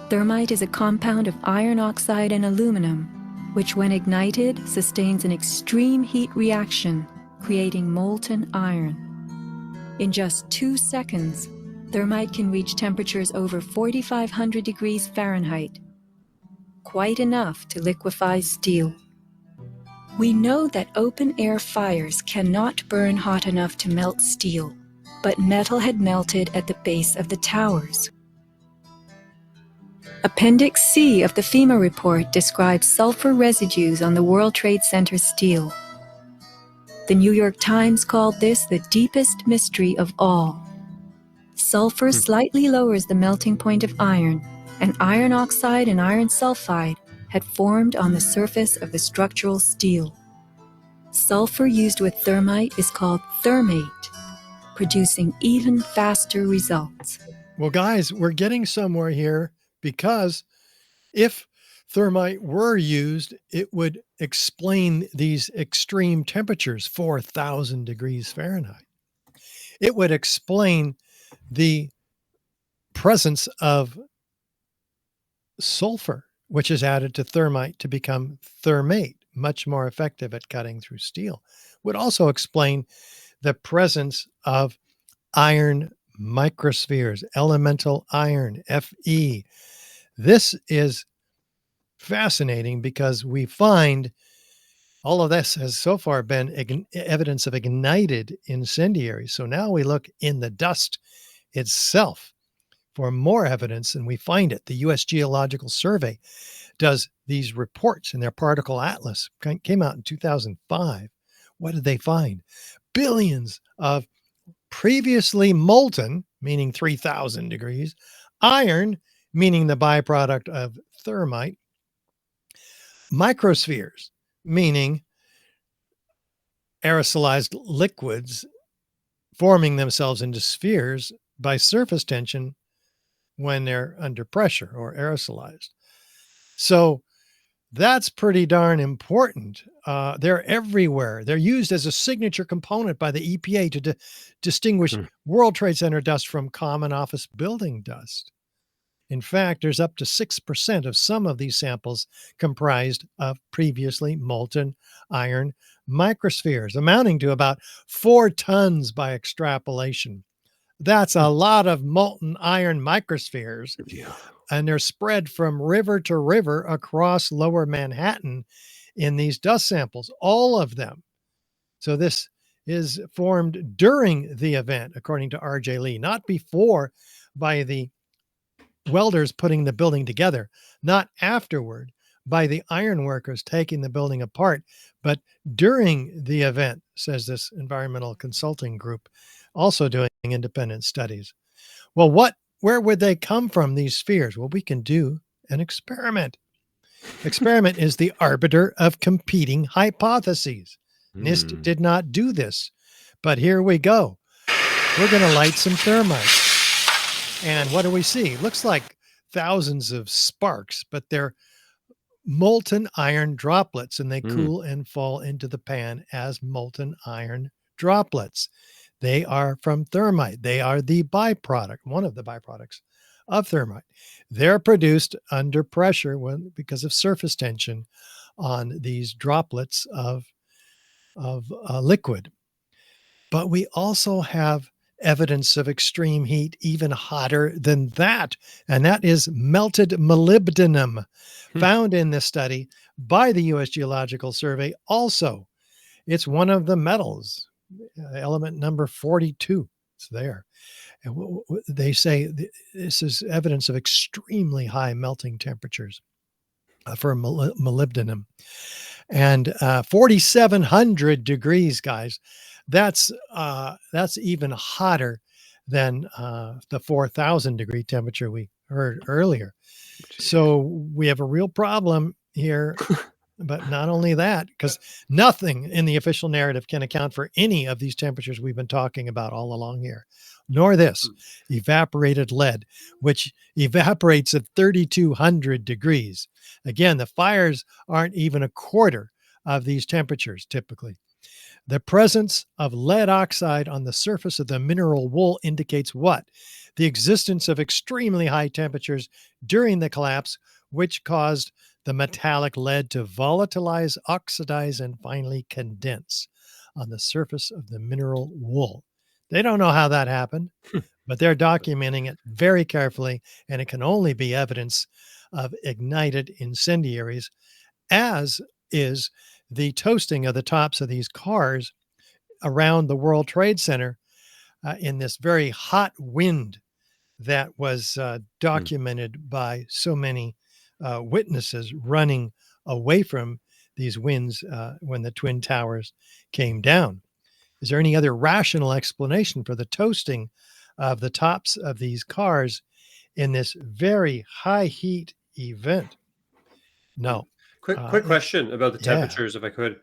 thermite is a compound of iron oxide and aluminum, which when ignited sustains an extreme heat reaction, creating molten iron. In just 2 seconds, thermite can reach temperatures over 4,500 degrees Fahrenheit, quite enough to liquefy steel. We know that open-air fires cannot burn hot enough to melt steel, but metal had melted at the base of the towers. Appendix C of the FEMA report describes sulfur residues on the World Trade Center steel. The New York Times called this the deepest mystery of all. Sulfur slightly lowers the melting point of iron, and iron oxide and iron sulfide had formed on the surface of the structural steel. Sulfur used with thermite is called thermate, producing even faster results. Well, guys, we're getting somewhere here, because if thermite were used, it would explain these extreme temperatures, 4,000 degrees Fahrenheit. It would explain the presence of sulfur, which is added to thermite to become thermate, much more effective at cutting through steel. Would also explain the presence of iron microspheres, elemental iron, Fe. This is fascinating because we find all of this has so far been evidence of ignited incendiaries. So now we look in the dust itself for more evidence, and we find it. The U.S. Geological Survey does these reports in their particle atlas, came out in 2005. What did they find? Billions of previously molten, meaning 3,000 degrees, iron, meaning the byproduct of thermite, microspheres, meaning aerosolized liquids forming themselves into spheres by surface tension when they're under pressure or aerosolized. So that's pretty darn important. They're everywhere. They're used as a signature component by the EPA to distinguish World Trade Center dust from common office building dust. In fact, there's up to 6% of some of these samples comprised of previously molten iron microspheres, amounting to about 4 tons by extrapolation. That's a lot of molten iron microspheres. Yeah. And they're spread from river to river across lower Manhattan in these dust samples, all of them. So this is formed during the event, according to R.J. Lee, not before by the welders putting the building together, not afterward by the iron workers taking the building apart, but during the event, says this environmental consulting group, also doing independent studies. Well, where would they come from, these spheres? Well, we can do an experiment. Experiment is the arbiter of competing hypotheses. NIST did not do this, but here we go. We're going to light some thermite. And what do we see? Looks like thousands of sparks, but they're molten iron droplets, and they cool and fall into the pan as molten iron droplets. They are from thermite. They are the byproduct, one of the byproducts of thermite. They're produced under pressure because of surface tension on these droplets of liquid. But we also have evidence of extreme heat even hotter than that, and that is melted molybdenum found in this study by the U.S. Geological Survey. Also, it's one of the metals, element number 42. It's there. And they say this is evidence of extremely high melting temperatures for molybdenum. And 4,700 degrees, guys. That's even hotter than the 4,000 degree temperature we heard earlier. So we have a real problem here. But not only that, because nothing in the official narrative can account for any of these temperatures we've been talking about all along here, nor this evaporated lead, which evaporates at 3,200 degrees. Again, the fires aren't even a quarter of these temperatures typically. The presence of lead oxide on the surface of the mineral wool indicates what? The existence of extremely high temperatures during the collapse, which caused the metallic lead to volatilize, oxidize, and finally condense on the surface of the mineral wool. They don't know how that happened, but they're documenting it very carefully, and it can only be evidence of ignited incendiaries, as is the toasting of the tops of these cars around the World Trade Center in this very hot wind that was documented by so many witnesses running away from these winds when the Twin Towers came down. Is there any other rational explanation for the toasting of the tops of these cars in this very high heat event? No. Quick question about the yeah. temperatures, if I could.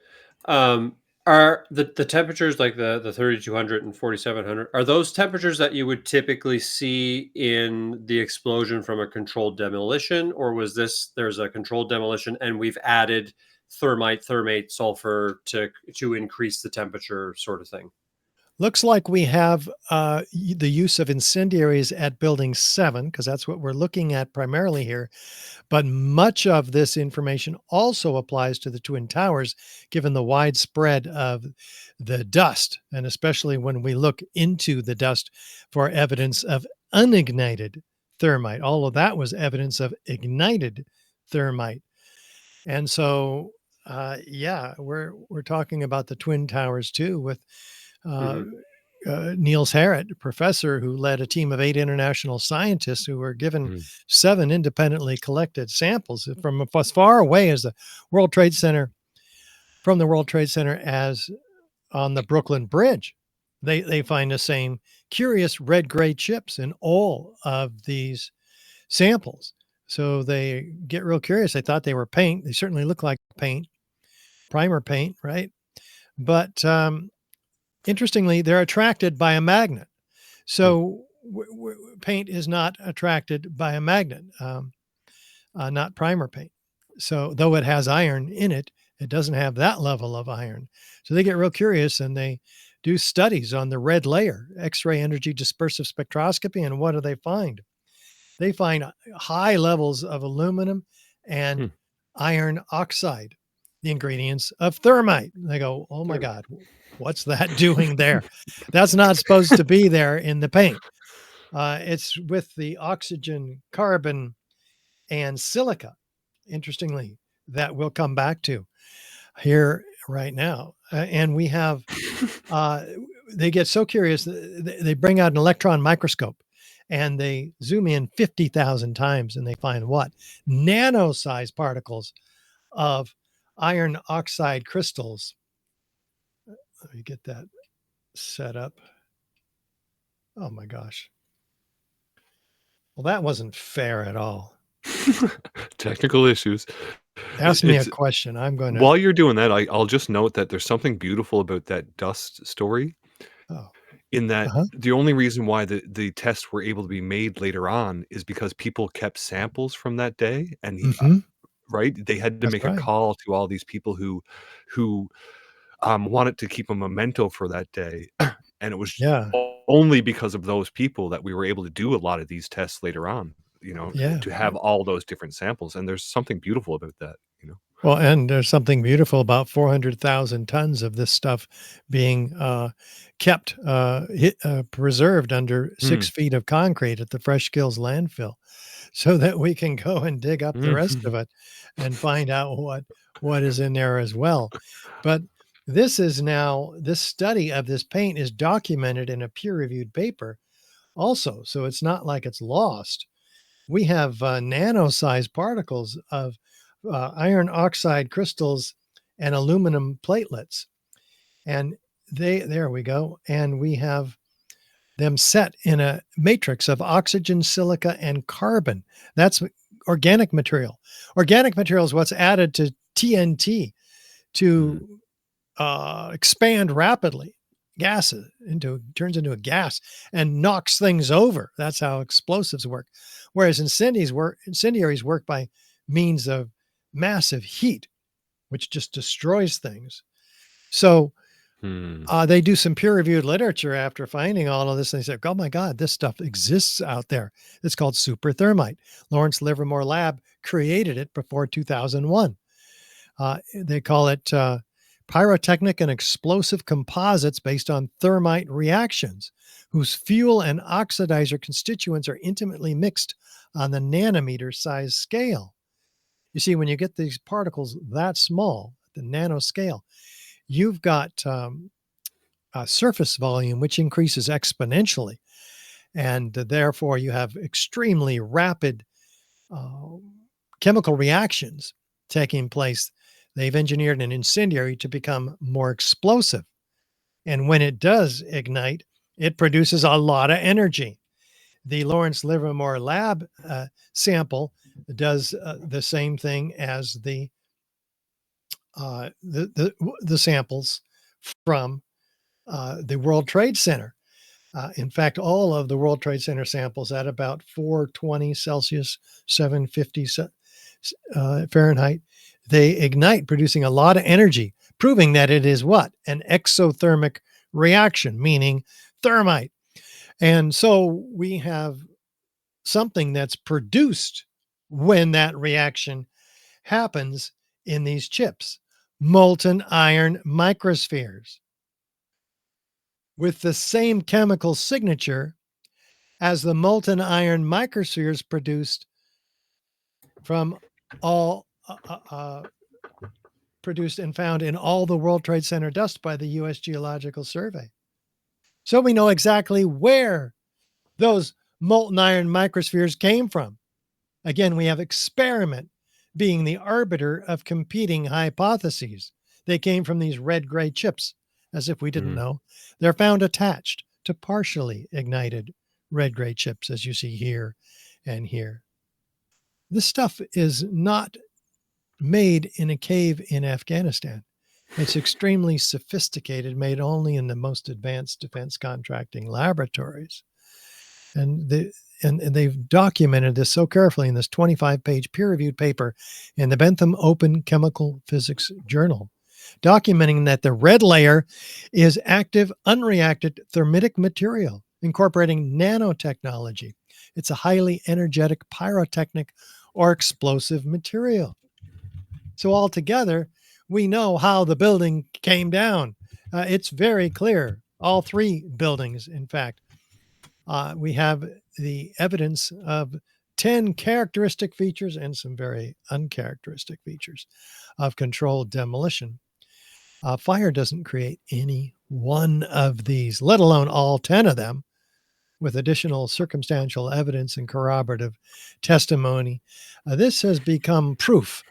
Are the temperatures like the 3,200 and 4,700, are those temperatures that you would typically see in the explosion from a controlled demolition, or was there's a controlled demolition and we've added thermate, sulfur to increase the temperature sort of thing? Looks like we have the use of incendiaries at Building 7, because that's what we're looking at primarily here. But much of this information also applies to the Twin Towers, given the widespread of the dust, and especially when we look into the dust for evidence of unignited thermite. All of that was evidence of ignited thermite. And so, we're talking about the Twin Towers too, with Niels Harrit, professor who led a team of 8 international scientists who were given 7 independently collected samples from as far away as the World Trade Center, from the World Trade Center as on the Brooklyn Bridge. They find the same curious red-gray chips in all of these samples. So they get real curious. They thought they were paint. They certainly look like paint, primer paint, right? But interestingly, they're attracted by a magnet. So paint is not attracted by a magnet, not primer paint. So though it has iron in it, it doesn't have that level of iron. So they get real curious and they do studies on the red layer, X-ray energy dispersive spectroscopy. And what do they find? They find high levels of aluminum and iron oxide, the ingredients of thermite. They go, oh my God, what's that doing there? That's not supposed to be there in the paint. It's with the oxygen, carbon, and silica, interestingly, that we'll come back to here right now. And we have, they get so curious, they bring out an electron microscope and they zoom in 50,000 times and they find what? Nano-sized particles of iron oxide crystals. Let me get that set up. Oh my gosh. Well, that wasn't fair at all. Technical issues. Ask me a question. I'm going to. While you're doing that, I'll just note that there's something beautiful about that dust story. Oh. in that Uh-huh. the only reason why the tests were able to be made later on is because people kept samples from that day, and Mhm. right? They had to That's make a right. call to all these people who wanted to keep a memento for that day, and it was Yeah. only because of those people that we were able to do a lot of these tests later on, Yeah. to have all those different samples, and there's something beautiful about that. Well, and there's something beautiful about 400,000 tons of this stuff being kept preserved under Hmm. 6 feet of concrete at the Fresh Skills landfill, so that we can go and dig up the rest Mhm. of it and find out what is in there as well. But this study of this paint is documented in a peer-reviewed paper also, so it's not like it's lost. We have nano-sized particles of iron oxide crystals and aluminum platelets, and there we go. And we have them set in a matrix of oxygen, silica, and carbon. That's organic material. Organic material is what's added to TNT to expand rapidly. Turns into a gas and knocks things over. That's how explosives work. Whereas incendiaries work by means of massive heat, which just destroys things. So Hmm. they do some peer-reviewed literature after finding all of this, and they say, "Oh my God, this stuff exists out there." It's called superthermite. Lawrence Livermore Lab created it before 2001. They call it pyrotechnic and explosive composites based on thermite reactions, whose fuel and oxidizer constituents are intimately mixed on the nanometer size scale. You see, when you get these particles that small, the nanoscale, you've got surface volume, which increases exponentially. And therefore, you have extremely rapid uh, chemical reactions taking place. They've engineered an incendiary to become more explosive. And when it does ignite, it produces a lot of energy. The Lawrence Livermore Lab sample does the same thing as the samples from the World Trade Center. In fact, all of the World Trade Center samples at about 420 Celsius, 750 Fahrenheit, they ignite, producing a lot of energy, proving that it is what? An exothermic reaction, meaning thermite. And so we have something that's produced when that reaction happens in these chips, molten iron microspheres with the same chemical signature as the molten iron microspheres produced from all produced and found in all the World Trade Center dust by the U.S. Geological Survey. So we know exactly where those molten iron microspheres came from. Again, we have experiment being the arbiter of competing hypotheses. They came from these red-gray chips, as if we didn't Mhm. know. They're found attached to partially ignited red-gray chips, as you see here and here. This stuff is not made in a cave in Afghanistan. It's extremely sophisticated, made only in the most advanced defense contracting laboratories. And they've documented this so carefully in this 25-page peer-reviewed paper in the Bentham Open Chemical Physics Journal, documenting that the red layer is active, unreacted thermitic material incorporating nanotechnology. It's a highly energetic pyrotechnic or explosive material. So altogether, we know how the building came down. It's very clear. All three buildings, in fact. We have the evidence of 10 characteristic features and some very uncharacteristic features of controlled demolition. Fire doesn't create any one of these, let alone all 10 of them, with additional circumstantial evidence and corroborative testimony. This has become proof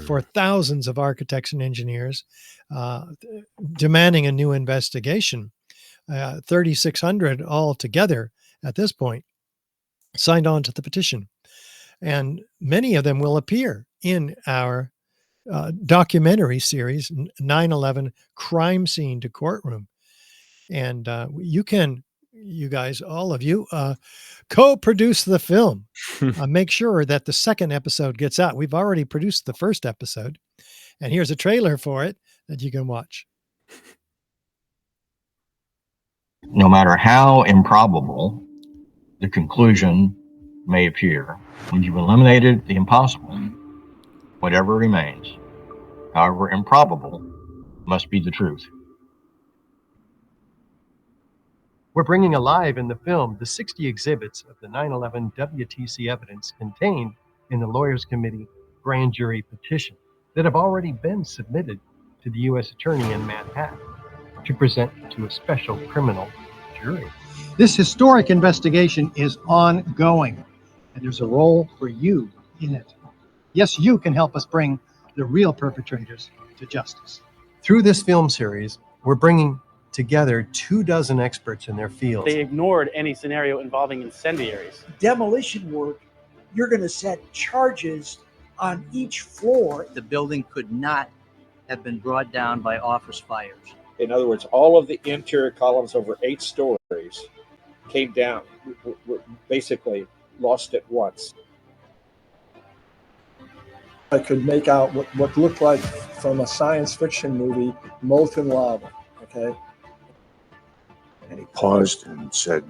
for thousands of architects and engineers demanding a new investigation. 3,600 altogether at this point signed on to the petition. And many of them will appear in our documentary series, 9/11 Crime Scene to Courtroom. And you can you guys, all of you, co-produce the film. Make sure that the second episode gets out. We've already produced the first episode, and here's a trailer for it that you can watch. No matter how improbable the conclusion may appear, when you've eliminated the impossible, whatever remains, however improbable, must be the truth. We're bringing alive in the film the 60 exhibits of the 9/11 WTC evidence contained in the Lawyers Committee grand jury petition that have already been submitted to the U.S. Attorney in Manhattan to present to a special criminal jury. This historic investigation is ongoing, and there's a role for you in it. Yes, you can help us bring the real perpetrators to justice. Through this film series, we're bringing together 24 experts in their fields. They ignored any scenario involving incendiaries. Demolition work, you're going to set charges on each floor. The building could not have been brought down by office fires. In other words, all of the interior columns over 8 stories came down, were basically lost at once. I could make out what looked like from a science fiction movie, molten lava, okay? And he paused and said,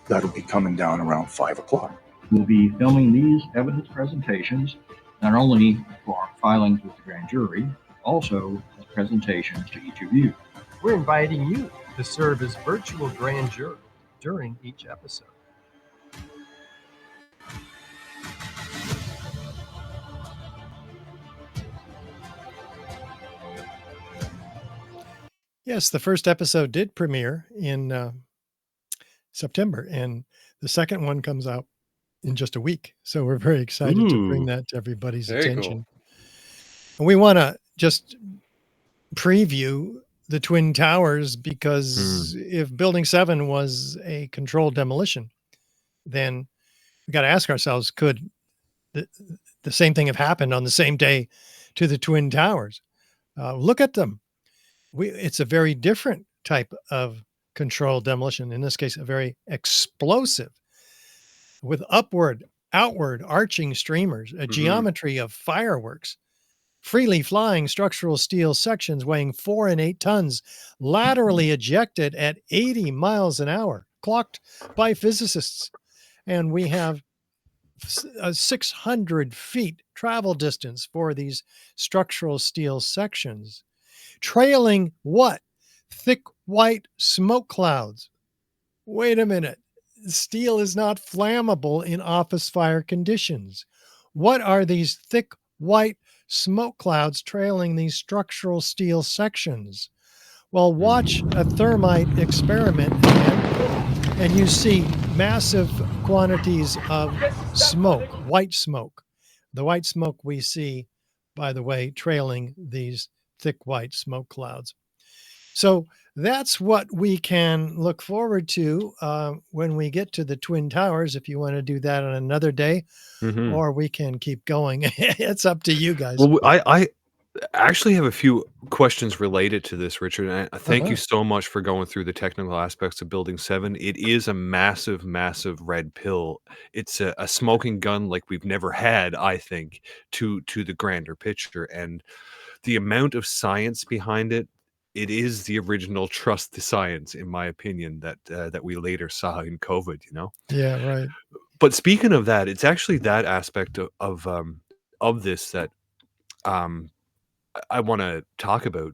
that'll be coming down around 5 o'clock. We'll be filming these evidence presentations, not only for our filings with the grand jury, also as presentations to each of you. We're inviting you to serve as virtual grand jury during each episode. Yes, the first episode did premiere in September, and the second one comes out in just a week. So we're very excited to bring that to everybody's Very attention. cool. And we want to just preview the Twin Towers because if Building 7 was a controlled demolition, then we got to ask ourselves, could the same thing have happened on the same day to the Twin Towers? Look at them. It's a very different type of controlled demolition. In this case, a very explosive with upward, outward arching streamers, a geometry of fireworks, freely flying structural steel sections weighing 4 and 8 tons, laterally ejected at 80 miles an hour, clocked by physicists. And we have a 600 feet travel distance for these structural steel sections, trailing what? Thick white smoke clouds. Wait a minute. Steel is not flammable in office fire conditions. What are these thick white smoke clouds trailing these structural steel sections? Well, watch a thermite experiment and you see massive quantities of smoke, white smoke. The white smoke we see, by the way, trailing these thick white smoke clouds. So that's what we can look forward to when we get to the Twin Towers. If you want to do that on another day, or we can keep going. It's up to you guys. Well, I actually have a few questions related to this, Richard. And thank you so much for going through the technical aspects of Building 7. It is a massive, massive red pill. It's a smoking gun like we've never had, I think, to the grander picture. And the amount of science behind it, it is the original trust the science, in my opinion, that we later saw in COVID, you know? Yeah, right. But speaking of that, it's actually that aspect of this that I want to talk about.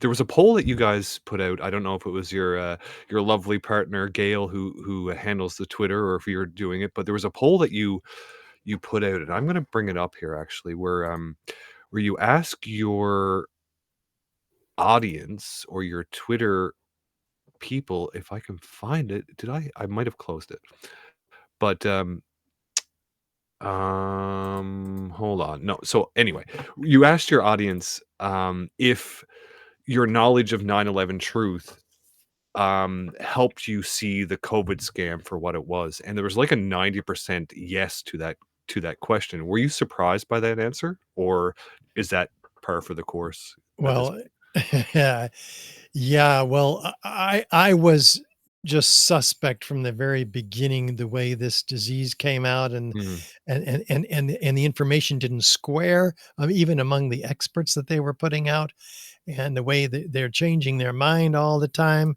There was a poll that you guys put out. I don't know if it was your lovely partner Gail who handles the Twitter, or if you're doing it, but there was a poll that you put out, and I'm going to bring it up here actually, where you ask your audience or your Twitter people, if I can find it. I might have closed it, but hold on. No. So anyway, you asked your audience if your knowledge of 9/11 Truth helped you see the COVID scam for what it was, and there was like a 90% yes to that question. Were you surprised by that answer, or is that par for the course? Well, yeah. Well, I was just suspect from the very beginning the way this disease came out, and the information didn't square, even among the experts that they were putting out, and the way that they're changing their mind all the time,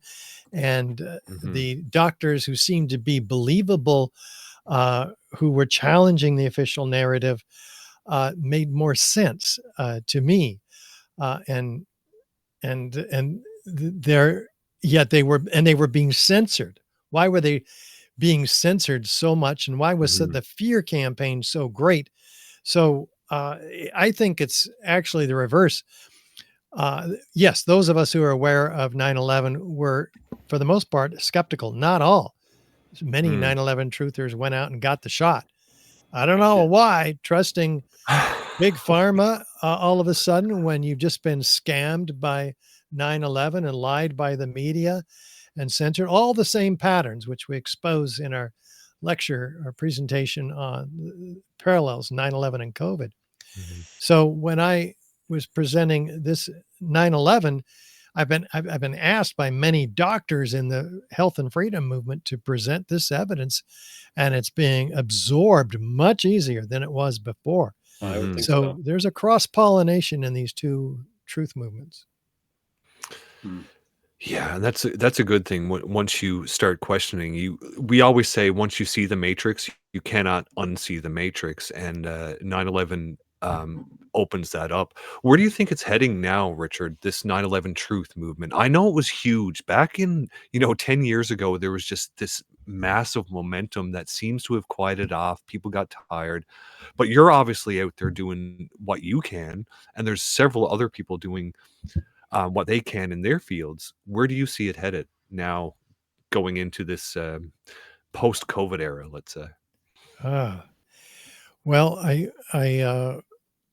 and the doctors who seemed to be believable, who were challenging the official narrative, made more sense to me, and they're yet they were being censored. Why were they being censored so much, and why was the fear campaign so great? So I think it's actually the reverse. Yes, those of us who are aware of 9/11 were, for the most part, skeptical. Not all. Many 9/11 truthers went out and got the shot. I don't know why, trusting big pharma all of a sudden when you've just been scammed by 9/11 and lied by the media and censored, all the same patterns, which we expose in our lecture or presentation on parallels 9/11 and COVID. So when I was presenting this 9/11, I've been asked by many doctors in the health and freedom movement to present this evidence, and it's being absorbed much easier than it was before. I would think So there's a cross-pollination in these two truth movements. Yeah, and that's a good thing. Once you start questioning, we always say once you see the matrix, you cannot unsee the matrix, and 9/11 opens that up. Where do you think it's heading now, Richard? This 9/11 truth movement. I know it was huge back in 10 years ago. There was just this massive momentum that seems to have quieted off. People got tired, but you're obviously out there doing what you can, and there's several other people doing what they can in their fields. Where do you see it headed now, going into this post-COVID era, let's say? Well,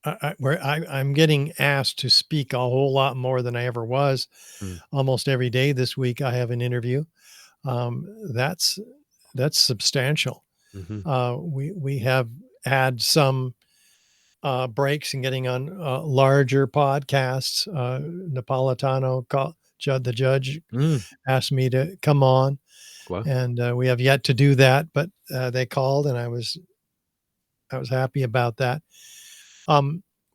I'm getting asked to speak a whole lot more than I ever was. Almost every day this week, I have an interview. That's substantial. We have had some breaks and getting on larger podcasts. Napolitano, the judge, asked me to come on, and we have yet to do that, but they called, and I was happy about that.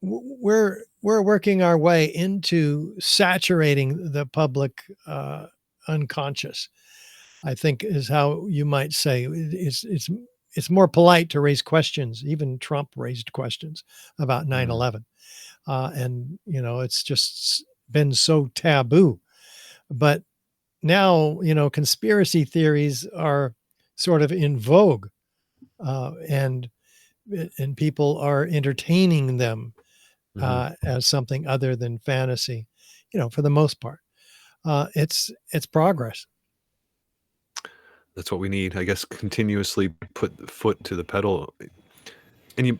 We're working our way into saturating the public unconscious, I think, is how you might say. It's more polite to raise questions. Even Trump raised questions about 9/11. And, it's just been so taboo. But now, conspiracy theories are sort of in vogue, and people are entertaining them as something other than fantasy, for the most part. It's progress. That's what we need, I guess. Continuously put the foot to the pedal. And you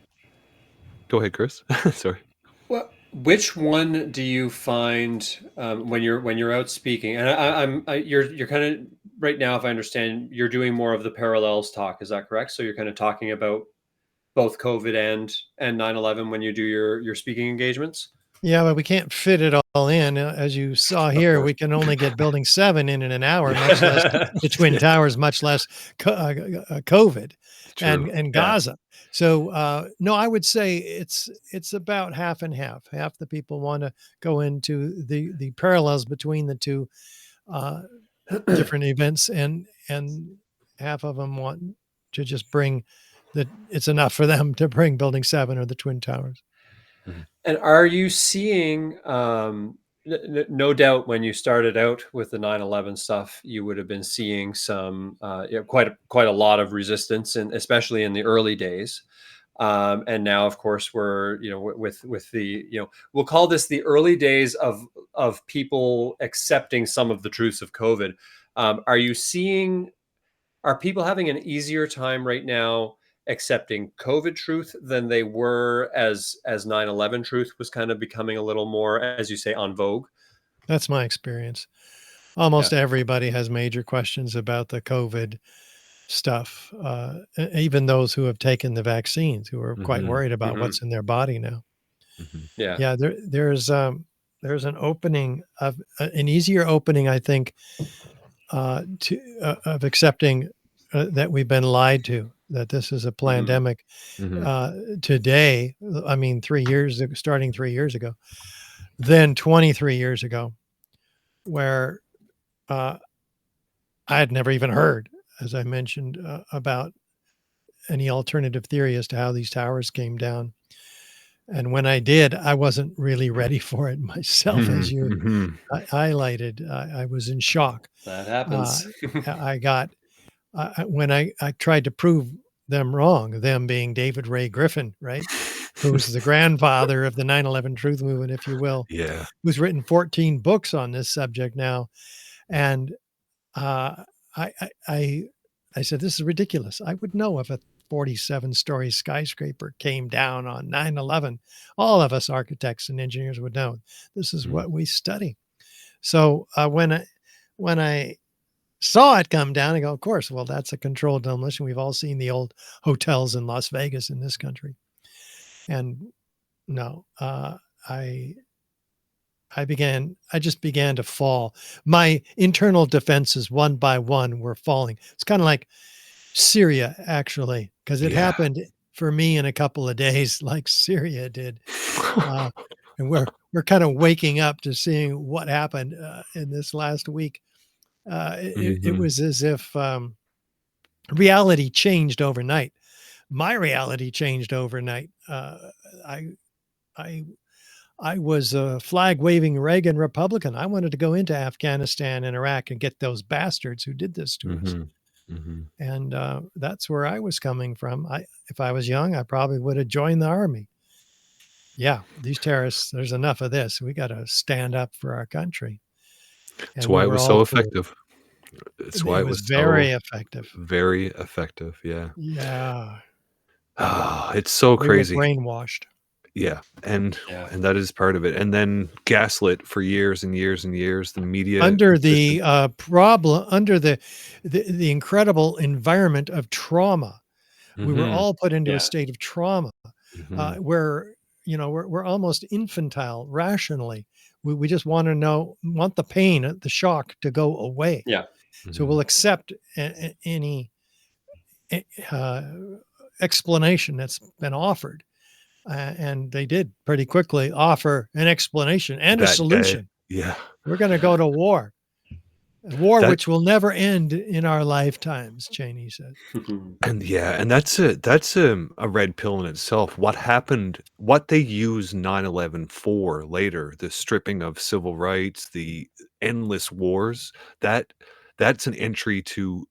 go ahead, Chris. Sorry. Well, which one do you find when you're out speaking? And you're kind of right now, if I understand, you're doing more of the parallels talk. Is that correct? So you're kind of talking about both COVID and 9/11 when you do your speaking engagements? Yeah, but we can't fit it all in. As you saw here, we can only get Building 7 in an hour, much less the Twin Towers, much less COVID and Gaza. So, no, I would say it's about half and half. Half the people want to go into the parallels between the two different events, and half of them want to just bring that it's enough for them to bring Building 7 or the Twin Towers. And are you seeing, no doubt when you started out with the 9/11 stuff, you would have been seeing some, quite a lot of resistance, and especially in the early days. And now, of course, we're, with the, we'll call this the early days of people accepting some of the truths of COVID. Are people having an easier time right now accepting COVID truth than they were as 9/11 truth was kind of becoming a little more, as you say, en vogue? That's my experience. Almost everybody has major questions about the COVID stuff. Even those who have taken the vaccines, who are quite worried about what's in their body now. Yeah. There's an opening, of an easier opening, I think, of accepting that we've been lied to, that this is a pandemic today. I mean, 3 years ago, starting 3 years ago, then 23 years ago, where I had never even heard, as I mentioned, about any alternative theory as to how these towers came down. And when I did, I wasn't really ready for it myself, as you highlighted. I was in shock. That happens. I got when I tried to prove them wrong, them being David Ray Griffin, right? Who's the grandfather of the 9/11 Truth movement, if you will. Yeah. Who's written 14 books on this subject now. And I said, this is ridiculous. I would know if a 47-story skyscraper came down on 9/11. All of us architects and engineers would know. This is what we study. So when I saw it come down, I go, of course, well, that's a controlled demolition. We've all seen the old hotels in Las Vegas in this country. And no, I just began to fall. My internal defenses, one by one, were falling. It's kind of like Syria, actually, because it happened for me in a couple of days, like Syria did. And we're kind of waking up to seeing what happened in this last week. It was as if reality changed overnight. My reality changed overnight. I was a flag-waving Reagan Republican. I wanted to go into Afghanistan and Iraq and get those bastards who did this to us. And that's where I was coming from. If I was young, I probably would have joined the army. Yeah, these terrorists, there's enough of this. We got to stand up for our country. That's why it was so effective. That's why it was very effective. Very effective. Yeah. Yeah. It's so crazy. We were brainwashed. Yeah. And that is part of it. And then gaslit for years and years and years. The media under the problem, under the incredible environment of trauma. We were all put into a state of trauma where, you know, we're almost infantile rationally. We just want the pain, the shock to go away. Yeah. So we'll accept any explanation that's been offered. And they did pretty quickly offer an explanation and a solution. Yeah. We're going to go to war. A war which will never end in our lifetimes, Cheney said. And that's a red pill in itself. What happened, what they use 9/11 for later, the stripping of civil rights, the endless wars, that's an entry to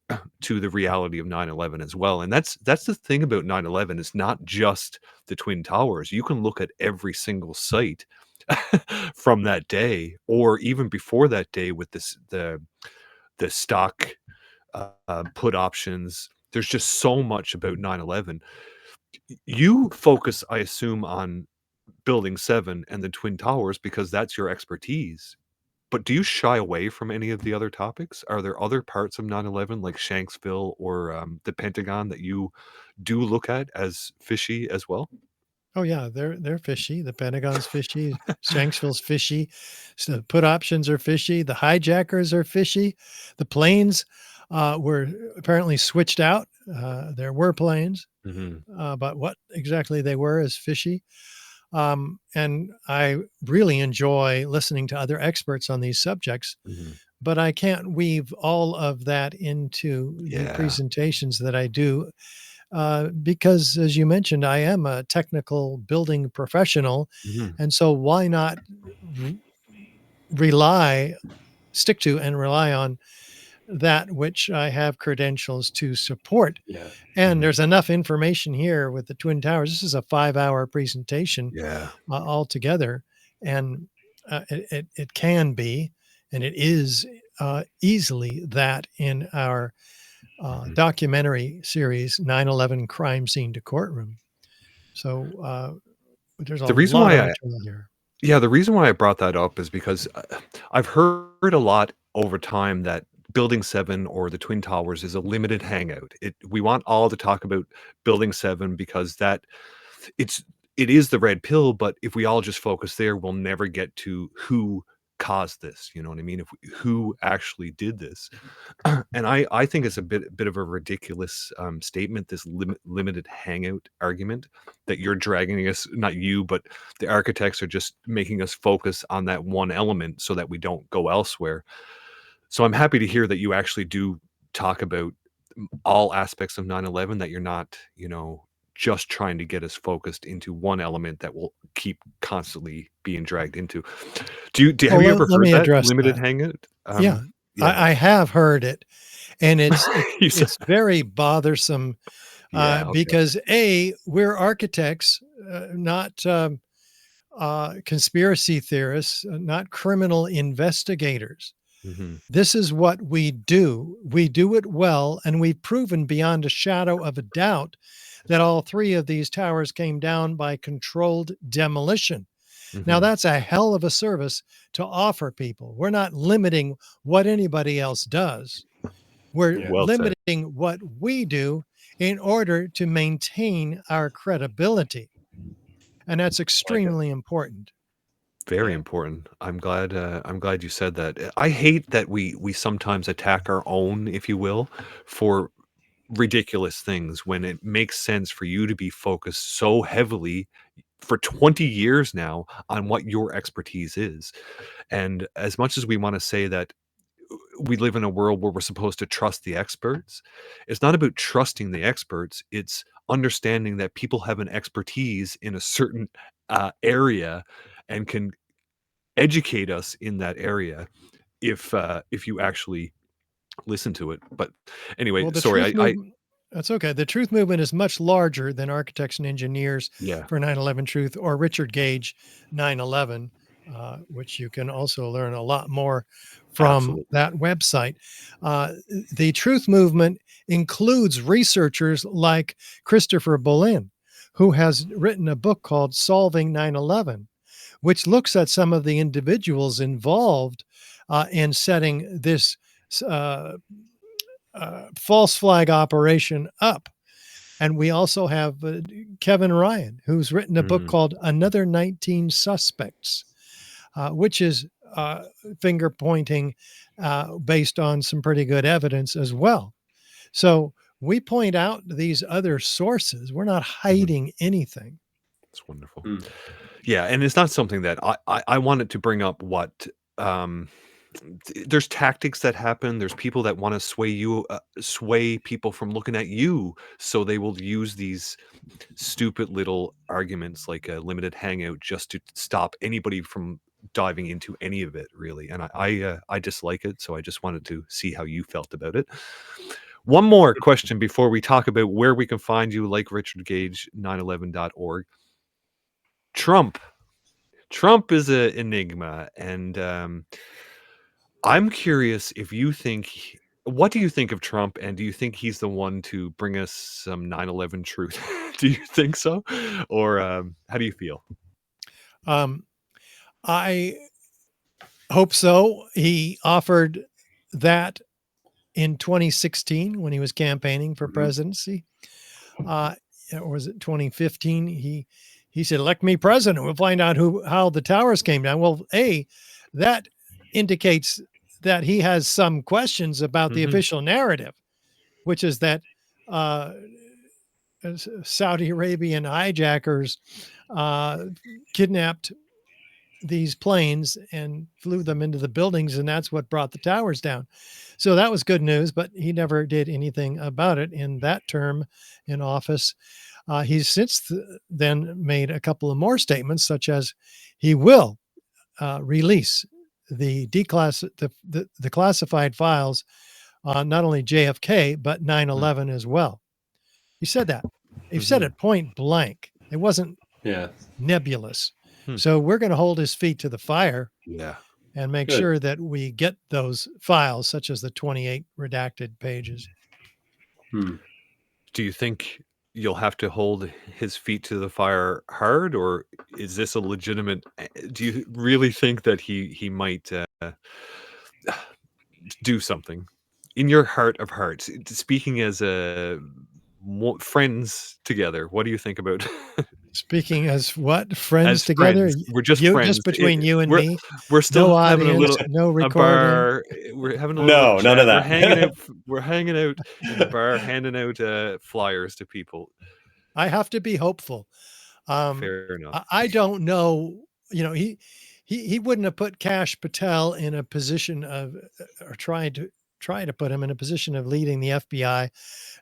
the reality of 9/11 as well. And that's the thing about 9/11. It's not just the Twin Towers. You can look at every single site from that day, or even before that day, with the stock put options. There's just so much about 9/11. You focus, I assume, on Building 7 and the Twin Towers because that's your expertise. But do you shy away from any of the other topics? Are there other parts of 9/11, like Shanksville or the Pentagon, that you do look at as fishy as well? Oh yeah, they're fishy. The Pentagon's fishy. Shanksville's fishy. So the put options are fishy. The hijackers are fishy. The planes were apparently switched out. There were planes, but what exactly they were is fishy. And I really enjoy listening to other experts on these subjects, but I can't weave all of that into the presentations that I do. Because, as you mentioned, I am a technical building professional. And so why not stick to and rely on that which I have credentials to support. And there's enough information here with the Twin Towers. This is a 5-hour presentation altogether. And it can be, and it is easily that in our documentary series, 9/11 Crime Scene to Courtroom. So there's a lot of material here. Yeah, the reason why I brought that up is because I've heard a lot over time that Building 7 or the Twin Towers is a limited hangout. We want all to talk about Building 7 because it is the red pill, but if we all just focus there, we'll never get to who caused this. You know what I mean? Who actually did this? And I think it's a bit of a ridiculous statement, this limited hangout argument that you're dragging us, not you, but the architects are just making us focus on that one element so that we don't go elsewhere. So I'm happy to hear that you actually do talk about all aspects of 9/11, that you're not, just trying to get us focused into one element that will keep constantly being dragged into. Have you ever let heard me that address limited that. hangout? Yeah, Yeah. I have heard it, and it's You said- it's very bothersome Yeah, okay. because we're architects, not conspiracy theorists, not criminal investigators. Mhm. This is what we do. We do it well, and we've proven beyond a shadow of a doubt that all three of these towers came down by controlled demolition. Now, Mhm. that's a hell of a service to offer people. We're not limiting what anybody else does. We're Well said. limiting what we do in order to maintain our credibility. And that's extremely important. Very important. I'm glad you said that. I hate that we sometimes attack our own, if you will, for ridiculous things when it makes sense for you to be focused so heavily for 20 years now on what your expertise is. And as much as we want to say that we live in a world where we're supposed to trust the experts, it's not about trusting the experts. It's understanding that people have an expertise in a certain area and can educate us in that area if you actually listen to it. But anyway, Well, the sorry, truth movement, that's okay. The truth movement is much larger than architects and engineers Yeah. for 9/11 Truth or Richard Gage 9/11, which you can also learn a lot more from Absolutely. that website. The truth movement includes researchers like Christopher Bolin, who has written a book called Solving 9/11, which looks at some of the individuals involved in setting this false flag operation up. And we also have Kevin Ryan, who's written a book called Another 19 Suspects, which is finger pointing based on some pretty good evidence as well. So we point out these other sources. We're not hiding anything. It's wonderful. Yeah, and it's not something that I wanted to bring up what there's tactics that happen. There's people that want to sway people from looking at you, so they will use these stupid little arguments like a limited hangout just to stop anybody from diving into any of it, really. And I dislike it, so I just wanted to see how you felt about it. One more question before we talk about where we can find you, like Richard Gage 911.org. Trump is an enigma, and I'm curious if you think, what do you think of Trump, and do you think he's the one to bring us some 9/11 truth? Do you think so, or how do you feel? I hope so. He offered that in 2016 when he was campaigning for presidency. Or was it 2015? He said, "Elect me president. We'll find out how the towers came down." Well, that indicates that he has some questions about the official narrative, which is that Saudi Arabian hijackers kidnapped these planes and flew them into the buildings, and that's what brought the towers down. So that was good news, but he never did anything about it in that term in office. He's since then made a couple of more statements, such as he will release the classified files on not only JFK, but 9/11 as well. He said that. He said it point blank. It wasn't nebulous. So we're going to hold his feet to the fire and make sure that we get those files, such as the 28 redacted pages. Do you think you'll have to hold his feet to the fire hard, or is this a legitimate, do you really think that he might do something in your heart of hearts, speaking as friends together? What do you think about Speaking as what? Friends As together? friends. We're just You friends. just between you and me? We're still No having a audience, little no a recording. bar. We're having a No, little none chat. of We're that. hanging out in the bar, handing out flyers to people. I have to be hopeful. Fair enough. I don't know. You know, he wouldn't have put Kash Patel in a position of, or try to put him in a position of leading the FBI,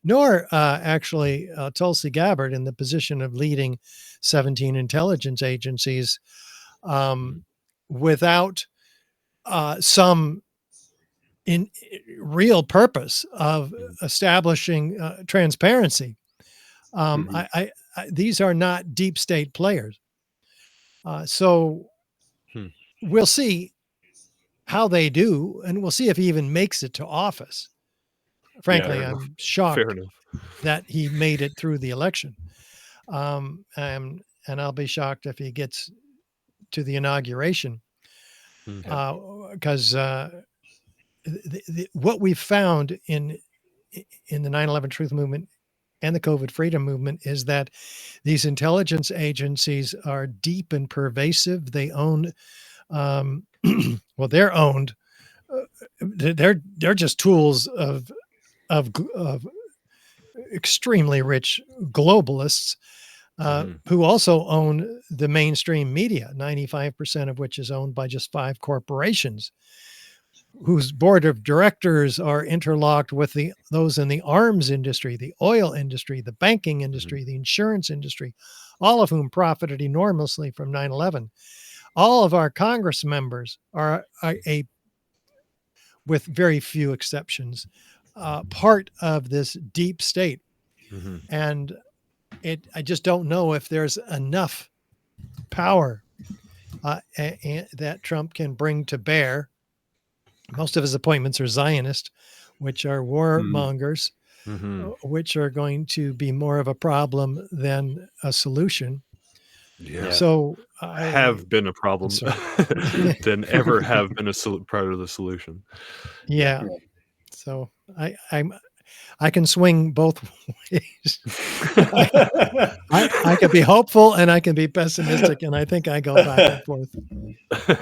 nor actually Tulsi Gabbard in the position of leading 17 intelligence agencies without some real purpose of establishing transparency. These are not deep state players. So we'll see how they do, and we'll see if he even makes it to office. Frankly, Fair I'm enough. shocked Fair enough. that he made it through the election. And I'll be shocked if he gets to the inauguration, because what we've found in the 9/11 Truth movement and the COVID freedom movement is that these intelligence agencies are deep and pervasive. They own, well, they're owned. They're just tools of extremely rich globalists who also own the mainstream media, 95% of which is owned by just 5 corporations, whose board of directors are interlocked with those in the arms industry, the oil industry, the banking industry, the insurance industry, all of whom profited enormously from 9/11. All of our Congress members are with very few exceptions, part of this deep state. And I just don't know if there's enough power that Trump can bring to bear. Most of his appointments are Zionist, which are warmongers, which are going to be more of a problem than a solution. Yeah. So have been a problem than ever have been part of the solution. Yeah. So I can swing both ways. I could be hopeful and I can be pessimistic, and I think I go back and forth.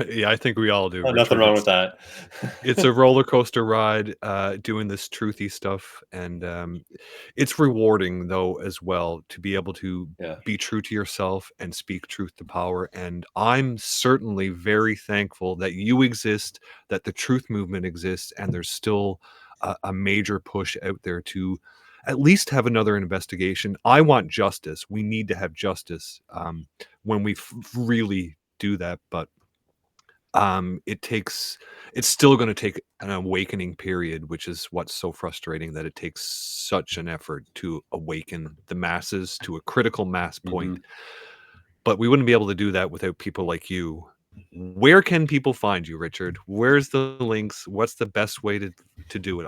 Yeah, I think we all do. Nothing wrong with that. It's a roller coaster ride doing this truthy stuff, and it's rewarding though as well to be able to be true to yourself and speak truth to power. And I'm certainly very thankful that you exist, that the truth movement exists, and there's still a major push out there to at least have another investigation. I want justice. We need to have justice when we really do that, but it's still going to take an awakening period, which is what's so frustrating, that it takes such an effort to awaken the masses to a critical mass point. But we wouldn't be able to do that without people like you. Where can people find you, Richard? Where's the links? What's the best way to do it?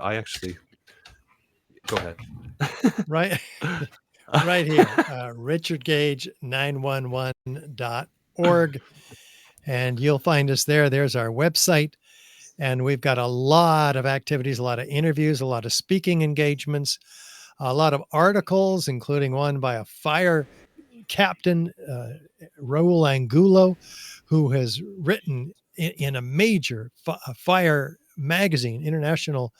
Go ahead. Right here, Richard Gage 911.org. And you'll find us there. There's our website. And we've got a lot of activities, a lot of interviews, a lot of speaking engagements, a lot of articles, including one by a fire captain, Raul Angulo, who has written in a major fire magazine, international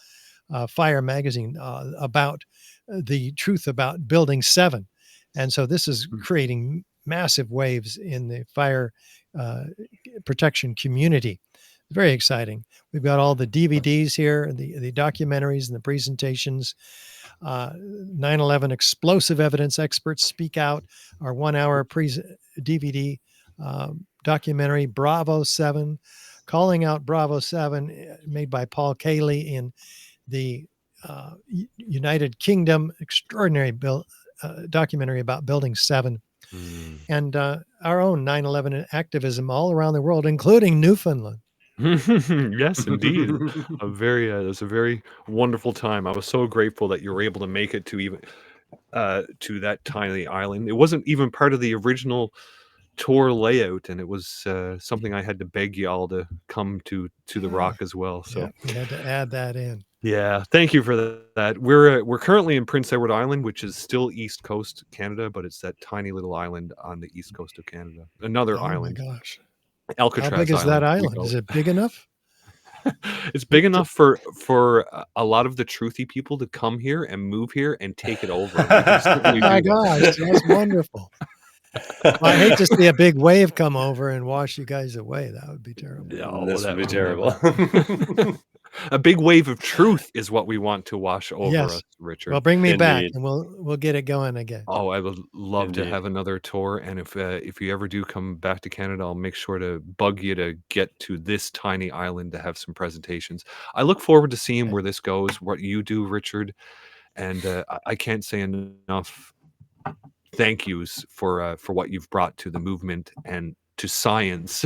fire magazine, about the truth about Building 7. And so this is creating massive waves in the fire protection community. Very exciting. We've got all the DVDs here, the documentaries and the presentations. 9/11 Explosive Evidence Experts Speak Out, our 1-hour DVD documentary, Bravo 7, Calling Out Bravo 7, made by Paul Cayley in the United Kingdom. Extraordinary documentary about Building 7. And our own 9/11 activism all around the world, including Newfoundland. Yes, indeed. It was a very wonderful time. I was so grateful that you were able to make it to even to that tiny island. It wasn't even part of the original tour layout, and it was something I had to beg you all to come to the Rock as well. So we had to add that in. Yeah, thank you for that. We're currently in Prince Edward Island, which is still East Coast Canada, but it's that tiny little island on the east coast of Canada. Another Oh my island, gosh. How Alcatraz big is that Island. We island? call Is it. it big enough? It's big enough for a lot of the truthy people to come here and move here and take it over. We can Oh certainly my do that. gosh, that's wonderful. Well, I hate to see a big wave come over and wash you guys away. That would be terrible. No, This would that be would terrible. never. A big wave of truth is what we want to wash over Yes. us, Richard. Well, bring me back Indeed. and we'll get it going again. Oh, I would love to Indeed. have another tour, and if you ever do come back to Canada, I'll make sure to bug you to get to this tiny island to have some presentations. I look forward to seeing where this goes, what you do, Richard, and I can't say enough thank yous for what you've brought to the movement and to science,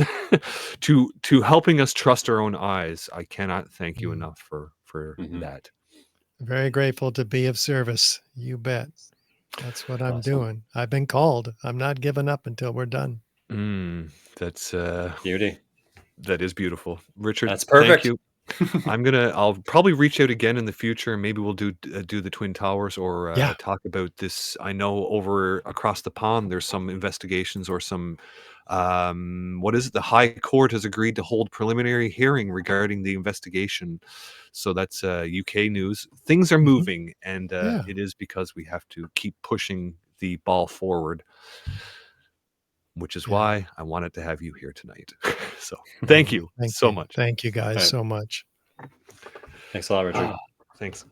to helping us trust our own eyes. I cannot thank you enough for that. Very grateful to be of service. You bet. That's what I'm Awesome. doing. I've been called. I'm not giving up until we're done. That's Beauty. that is beautiful, Richard. That's perfect. Thank you. I'll probably reach out again in the future, and maybe we'll do the Twin Towers or Yeah. talk about this. I know over across the pond there's some investigations or some what is it? The High Court has agreed to hold preliminary hearing regarding the investigation. So that's UK news. Things are moving, and Yeah. it is because we have to keep pushing the ball forward, which is why I wanted to have you here tonight. So thank you so much. Thank you guys Right. so much. Thanks a lot, Richard. Thanks.